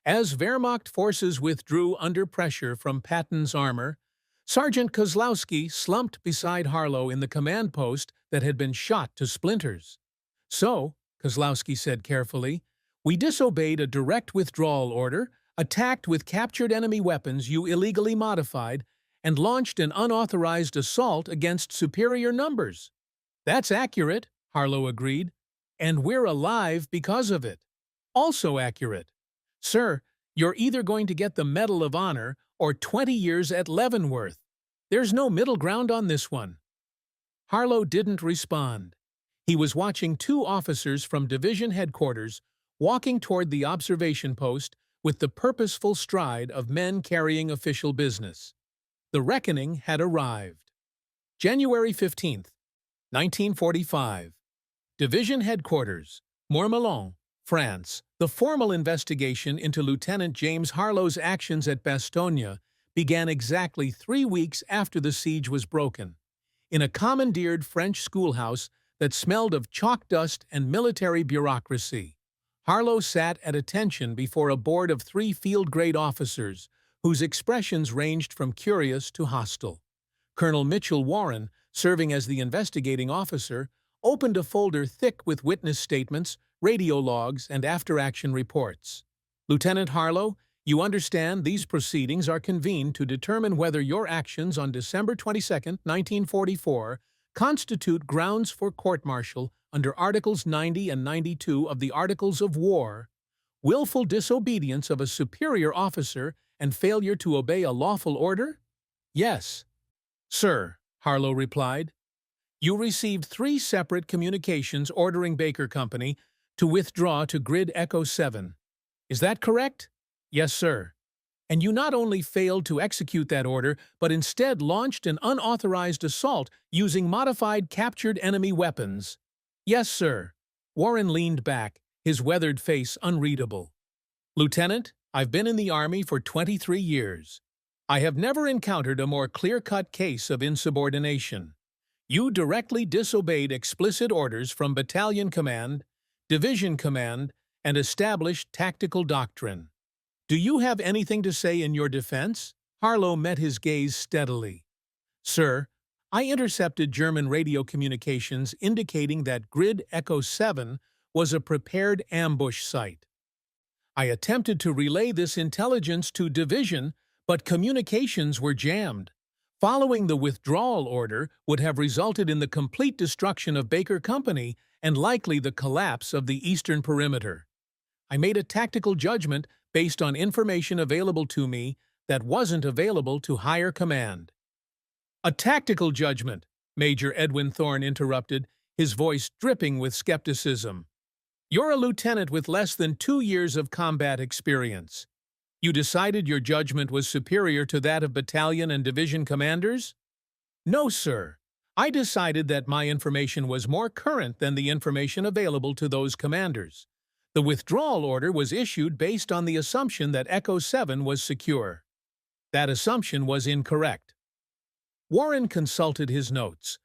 As Wehrmacht forces withdrew under pressure from Patton's armor, Sergeant Kozlowski slumped beside Harlow in the command post that had been shot to splinters. "So," Kozlowski said carefully, "we disobeyed a direct withdrawal order, attacked with captured enemy weapons you illegally modified, and launched an unauthorized assault against superior numbers." "That's accurate," Harlow agreed, "and we're alive because of it." "Also accurate. Sir, you're either going to get the Medal of Honor or 20 years at Leavenworth. There's no middle ground on this one." Harlow didn't respond. He was watching 2 officers from division headquarters walking toward the observation post with the purposeful stride of men carrying official business. The reckoning had arrived. January 15th, 1945. Division Headquarters, Mourmelon, France. The formal investigation into Lieutenant James Harlow's actions at Bastogne began exactly 3 weeks after the siege was broken. In a commandeered French schoolhouse that smelled of chalk dust and military bureaucracy, Harlow sat at attention before a board of 3 field-grade officers whose expressions ranged from curious to hostile. Colonel Mitchell Warren, serving as the investigating officer, opened a folder thick with witness statements, radio logs, and after-action reports. "Lieutenant Harlow, you understand these proceedings are convened to determine whether your actions on December 22, 1944, constitute grounds for court-martial under Articles 90 and 92 of the Articles of War, willful disobedience of a superior officer, and failure to obey a lawful order?" "Yes, sir," Harlow replied. "You received 3 separate communications ordering Baker Company to withdraw to Grid Echo 7. Is that correct?" "Yes, sir." "And you not only failed to execute that order, but instead launched an unauthorized assault using modified captured enemy weapons?" "Yes, sir." Warren leaned back, his weathered face unreadable. "Lieutenant, I've been in the Army for 23 years. I have never encountered a more clear-cut case of insubordination. You directly disobeyed explicit orders from battalion command, division command, and established tactical doctrine. Do you have anything to say in your defense?" Harlow met his gaze steadily. "Sir, I intercepted German radio communications indicating that Grid Echo 7 was a prepared ambush site. I attempted to relay this intelligence to division, but communications were jammed. Following the withdrawal order would have resulted in the complete destruction of Baker Company and likely the collapse of the eastern perimeter. I made a tactical judgment based on information available to me that wasn't available to higher command." "A tactical judgment," Major Edwin Thorne interrupted, his voice dripping with skepticism. "You're a lieutenant with less than 2 years of combat experience. You decided your judgment was superior to that of battalion and division commanders? No, sir. I decided that my information was more current than the information available to those commanders. The withdrawal order was issued based on the assumption that Echo 7 was secure. That assumption was incorrect. Warren consulted his notes.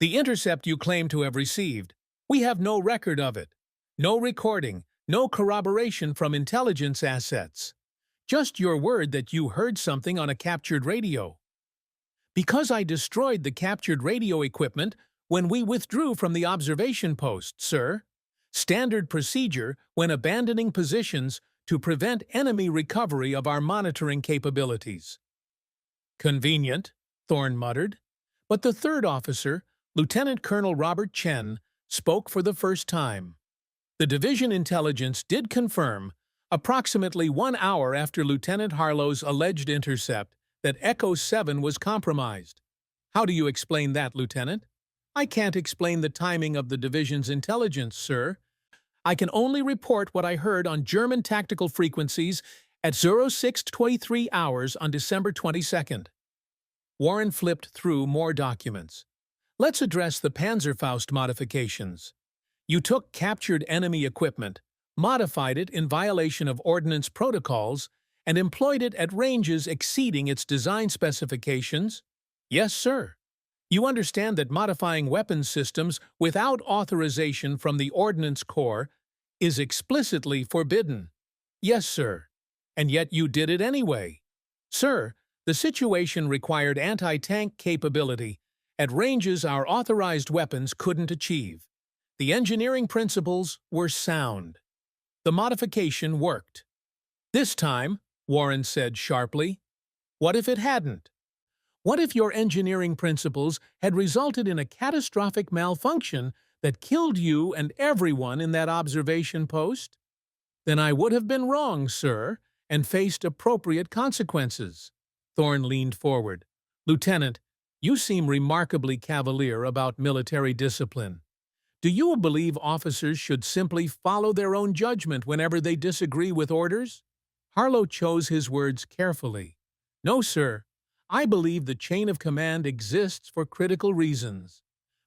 The intercept you claim to have received, we have no record of it. No recording, no corroboration from intelligence assets. Just your word that you heard something on a captured radio. Because I destroyed the captured radio equipment when we withdrew from the observation post, sir. Standard procedure when abandoning positions to prevent enemy recovery of our monitoring capabilities. Convenient, Thorne muttered. But the third officer, Lieutenant Colonel Robert Chen, spoke for the first time. The division intelligence did confirm, approximately 1 hour after Lieutenant Harlow's alleged intercept, that Echo 7 was compromised. How do you explain that, Lieutenant? I can't explain the timing of the division's intelligence, sir. I can only report what I heard on German tactical frequencies at 06:23 hours on December 22nd. Warren flipped through more documents. Let's address the Panzerfaust modifications. You took captured enemy equipment, modified it in violation of ordnance protocols, and employed it at ranges exceeding its design specifications? Yes, sir. You understand that modifying weapons systems without authorization from the Ordnance Corps is explicitly forbidden. Yes, sir. And yet you did it anyway. Sir, the situation required anti-tank capability at ranges our authorized weapons couldn't achieve. The engineering principles were sound. The modification worked. This time, Warren said sharply, what if it hadn't? What if your engineering principles had resulted in a catastrophic malfunction that killed you and everyone in that observation post? Then I would have been wrong, sir, and faced appropriate consequences. Thorne leaned forward. Lieutenant, you seem remarkably cavalier about military discipline. Do you believe officers should simply follow their own judgment whenever they disagree with orders? Harlow chose his words carefully. No, sir. I believe the chain of command exists for critical reasons.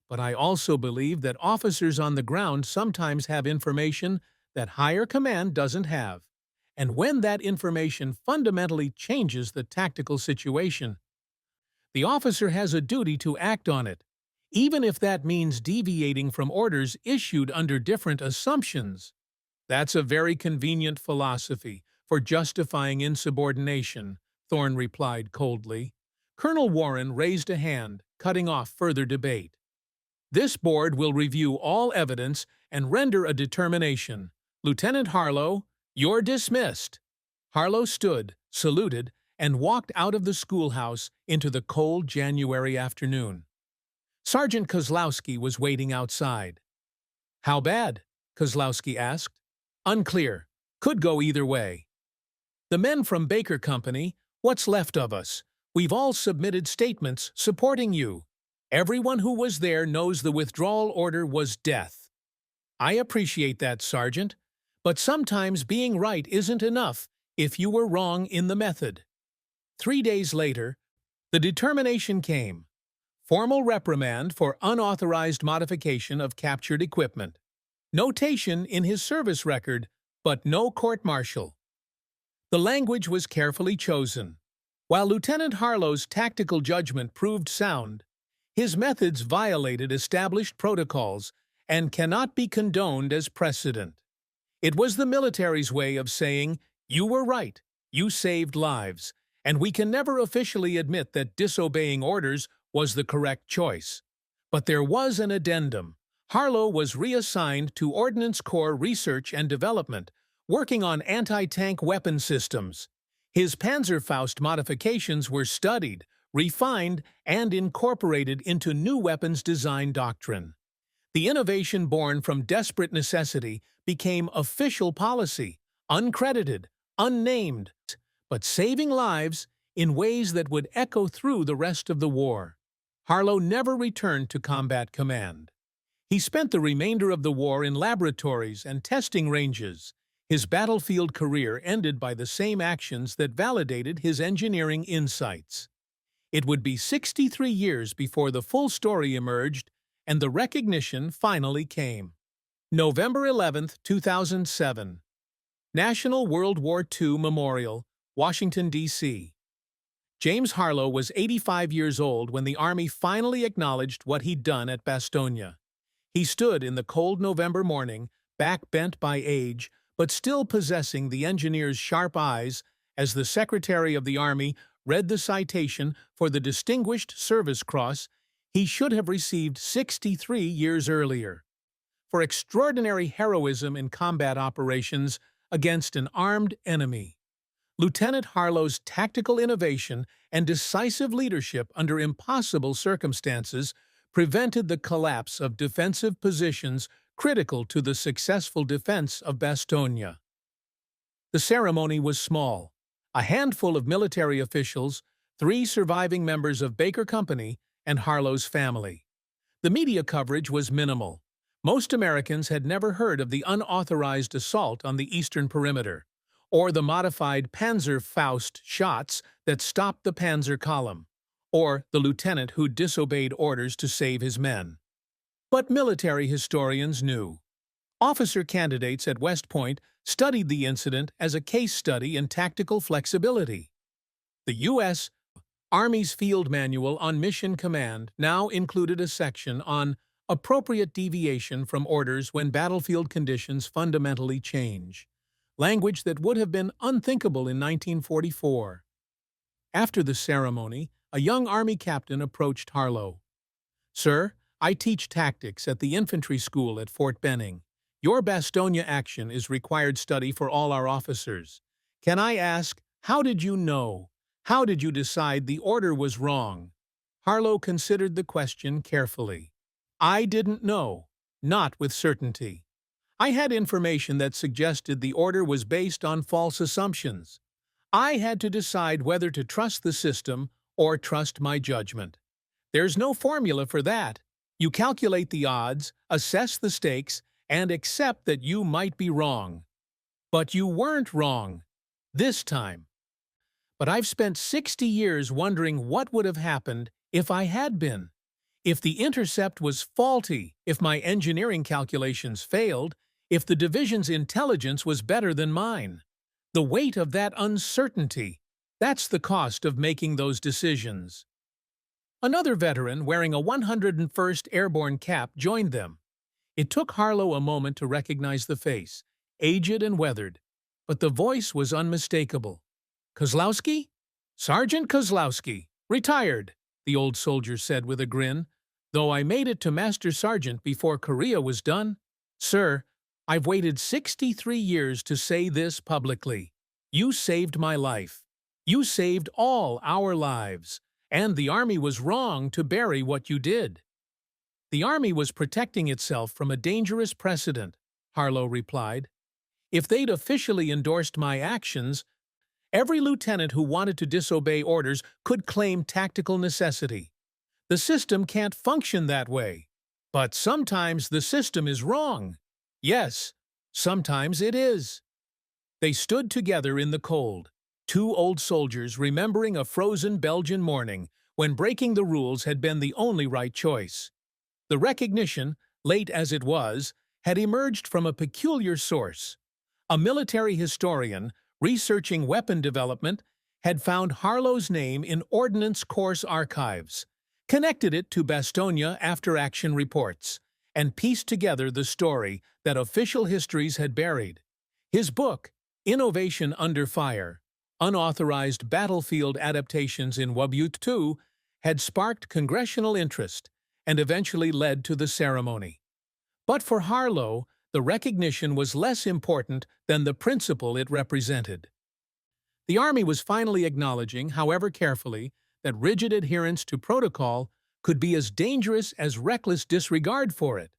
But I also believe that officers on the ground sometimes have information that higher command doesn't have. And when that information fundamentally changes the tactical situation, the officer has a duty to act on it, even if that means deviating from orders issued under different assumptions. That's a very convenient philosophy for justifying insubordination, Thorne replied coldly. Colonel Warren raised a hand, cutting off further debate. This board will review all evidence and render a determination. Lieutenant Harlow, you're dismissed. Harlow stood, saluted, and walked out of the schoolhouse into the cold January afternoon. Sergeant Kozlowski was waiting outside. How bad? Kozlowski asked. Unclear. Could go either way. The men from Baker Company, what's left of us? We've all submitted statements supporting you. Everyone who was there knows the withdrawal order was death. I appreciate that, Sergeant, but sometimes being right isn't enough if you were wrong in the method. 3 days later, the determination came. Formal reprimand for unauthorized modification of captured equipment. Notation in his service record, but no court-martial. The language was carefully chosen. While Lieutenant Harlow's tactical judgment proved sound, his methods violated established protocols and cannot be condoned as precedent. It was the military's way of saying, you were right, you saved lives, and we can never officially admit that disobeying orders was the correct choice. But there was an addendum. Harlow was reassigned to Ordnance Corps Research and Development, working on anti-tank weapon systems. His Panzerfaust modifications were studied, refined, and incorporated into new weapons design doctrine. The innovation born from desperate necessity became official policy, uncredited, unnamed, but saving lives in ways that would echo through the rest of the war. Harlow never returned to combat command. He spent the remainder of the war in laboratories and testing ranges, His battlefield career ended by the same actions that validated his engineering insights. It would be 63 years before the full story emerged and the recognition finally came. November 11, 2007. National World War II Memorial, Washington, D.C. James Harlow was 85 years old when the Army finally acknowledged what he'd done at Bastogne. He stood in the cold November morning, back bent by age, but still possessing the engineer's sharp eyes, as the Secretary of the Army read the citation for the Distinguished Service Cross he should have received 63 years earlier. For extraordinary heroism in combat operations against an armed enemy. Lieutenant Harlow's tactical innovation and decisive leadership under impossible circumstances prevented the collapse of defensive positions critical to the successful defense of Bastogne. The ceremony was small. A handful of military officials, 3 surviving members of Baker Company, and Harlow's family. The media coverage was minimal. Most Americans had never heard of the unauthorized assault on the eastern perimeter, or the modified Panzerfaust shots that stopped the Panzer column, or the lieutenant who disobeyed orders to save his men. But military historians knew. Officer candidates at West Point studied the incident as a case study in tactical flexibility. The U.S. Army's Field Manual on Mission Command now included a section on appropriate deviation from orders when battlefield conditions fundamentally change, language that would have been unthinkable in 1944. After the ceremony, a young Army captain approached Harlow. "Sir, I teach tactics at the infantry school at Fort Benning. Your Bastogne action is required study for all our officers. Can I ask, how did you know? How did you decide the order was wrong?" Harlow considered the question carefully. "I didn't know. Not with certainty. I had information that suggested the order was based on false assumptions. I had to decide whether to trust the system or trust my judgment. There's no formula for that. You calculate the odds, assess the stakes, and accept that you might be wrong. But you weren't wrong. This time. But I've spent 60 years wondering what would have happened if I had been. If the intercept was faulty, if my engineering calculations failed, if the division's intelligence was better than mine. The weight of that uncertainty, that's the cost of making those decisions." Another veteran wearing a 101st Airborne cap joined them. It took Harlow a moment to recognize the face, aged and weathered, but the voice was unmistakable. "Kozlowski? Sergeant Kozlowski, retired," the old soldier said with a grin, "though I made it to Master Sergeant before Korea was done. Sir, I've waited 63 years to say this publicly. You saved my life. You saved all our lives, and the Army was wrong to bury what you did." "The Army was protecting itself from a dangerous precedent," Harlow replied. "If they'd officially endorsed my actions, every lieutenant who wanted to disobey orders could claim tactical necessity. The system can't function that way. But sometimes the system is wrong. Yes, sometimes it is." They stood together in the cold, 2 old soldiers remembering a frozen Belgian morning when breaking the rules had been the only right choice. The recognition, late as it was, had emerged from a peculiar source. A military historian, researching weapon development, had found Harlow's name in Ordnance Course archives, connected it to Bastogne after-action reports, and pieced together the story that official histories had buried. His book, Innovation Under Fire, Unauthorized Battlefield Adaptations in WWII, had sparked congressional interest and eventually led to the ceremony. But for Harlow, the recognition was less important than the principle it represented. The Army was finally acknowledging, however carefully, that rigid adherence to protocol could be as dangerous as reckless disregard for it,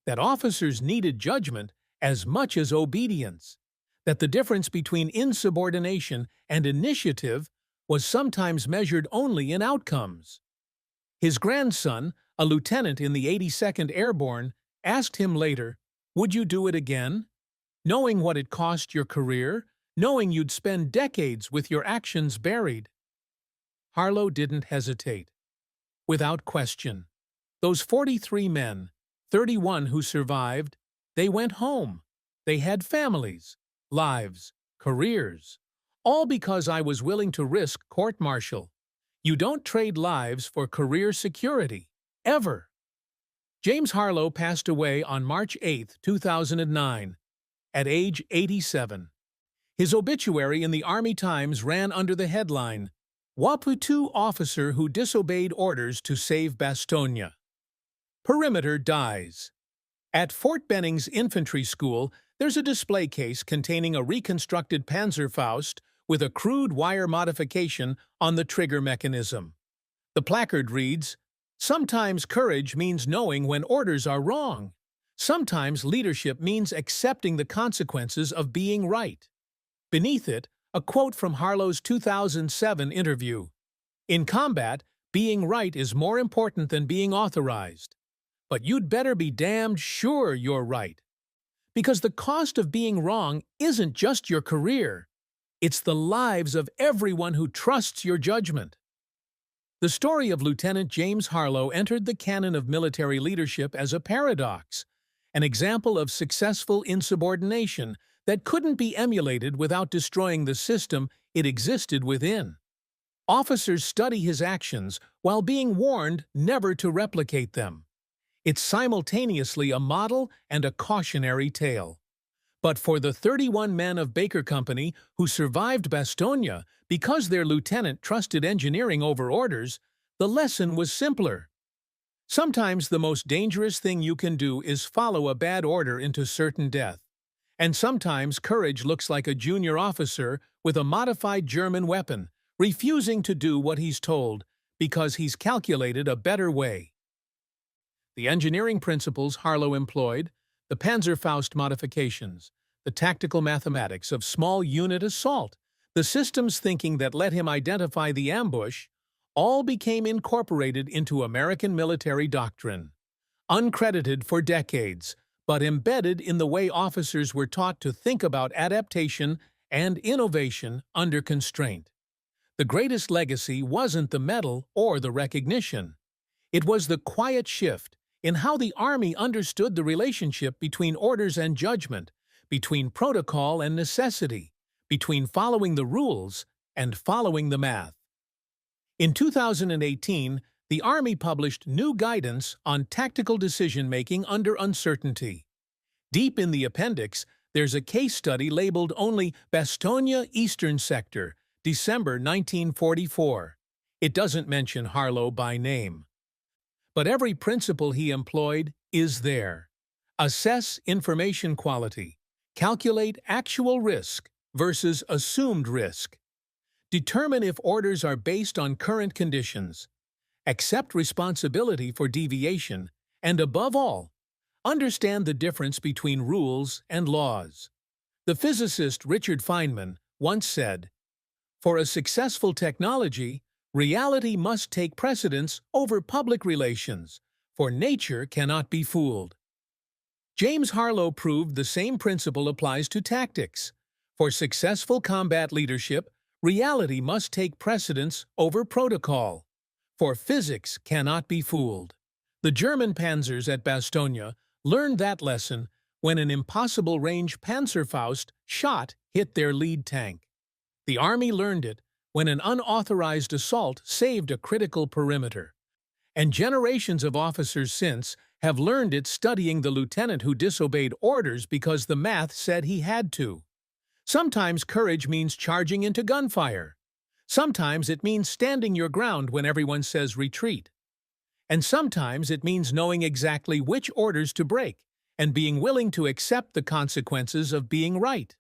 that officers needed judgment as much as obedience, that the difference between insubordination and initiative was sometimes measured only in outcomes. His grandson, a lieutenant in the 82nd Airborne, asked him later, "Would you do it again?" knowing what it cost your career, knowing you'd spend decades with your actions buried. Harlow didn't hesitate. Without question. Those 43 men, 31 who survived, they went home. They had families, lives, careers. All because I was willing to risk court-martial. You don't trade lives for career security. Ever. James Harlow passed away on March 8, 2009, at age 87. His obituary in the Army Times ran under the headline, WWII officer who disobeyed orders to save Bastogne. Perimeter dies. At Fort Benning's infantry school, there's a display case containing a reconstructed Panzerfaust with a crude wire modification on the trigger mechanism. The placard reads, "Sometimes courage means knowing when orders are wrong. Sometimes leadership means accepting the consequences of being right." Beneath it, a quote from Harlow's 2007 interview. "In combat, being right is more important than being authorized. But you'd better be damned sure you're right. Because the cost of being wrong isn't just your career. It's the lives of everyone who trusts your judgment." The story of Lieutenant James Harlow entered the canon of military leadership as a paradox, an example of successful insubordination that couldn't be emulated without destroying the system it existed within. Officers study his actions while being warned never to replicate them. It's simultaneously a model and a cautionary tale. But for the 31 men of Baker Company who survived Bastogne because their lieutenant trusted engineering over orders, the lesson was simpler. Sometimes the most dangerous thing you can do is follow a bad order into certain death. And sometimes courage looks like a junior officer with a modified German weapon, refusing to do what he's told because he's calculated a better way. The engineering principles Harlow employed, the Panzerfaust modifications, the tactical mathematics of small unit assault, the systems thinking that let him identify the ambush, all became incorporated into American military doctrine. Uncredited for decades, but embedded in the way officers were taught to think about adaptation and innovation under constraint. The greatest legacy wasn't the medal or the recognition. It was the quiet shift in how the Army understood the relationship between orders and judgment, between protocol and necessity, between following the rules and following the math. In 2018, the Army published new guidance on tactical decision-making under uncertainty. Deep in the appendix, there's a case study labeled only Bastogne Eastern Sector, December 1944. It doesn't mention Harlow by name. But every principle he employed is there. Assess information quality. Calculate actual risk versus assumed risk. Determine if orders are based on current conditions. Accept responsibility for deviation. And above all, understand the difference between rules and laws. The physicist Richard Feynman once said, "For a successful technology, reality must take precedence over public relations, for nature cannot be fooled." James Harlow proved the same principle applies to tactics. For successful combat leadership, reality must take precedence over protocol, for physics cannot be fooled. The German panzers at Bastogne learned that lesson when an impossible range Panzerfaust shot hit their lead tank. The Army learned it when an unauthorized assault saved a critical perimeter. And generations of officers since have learned it studying the lieutenant who disobeyed orders because the math said he had to. Sometimes courage means charging into gunfire. Sometimes it means standing your ground when everyone says retreat. And sometimes it means knowing exactly which orders to break and being willing to accept the consequences of being right.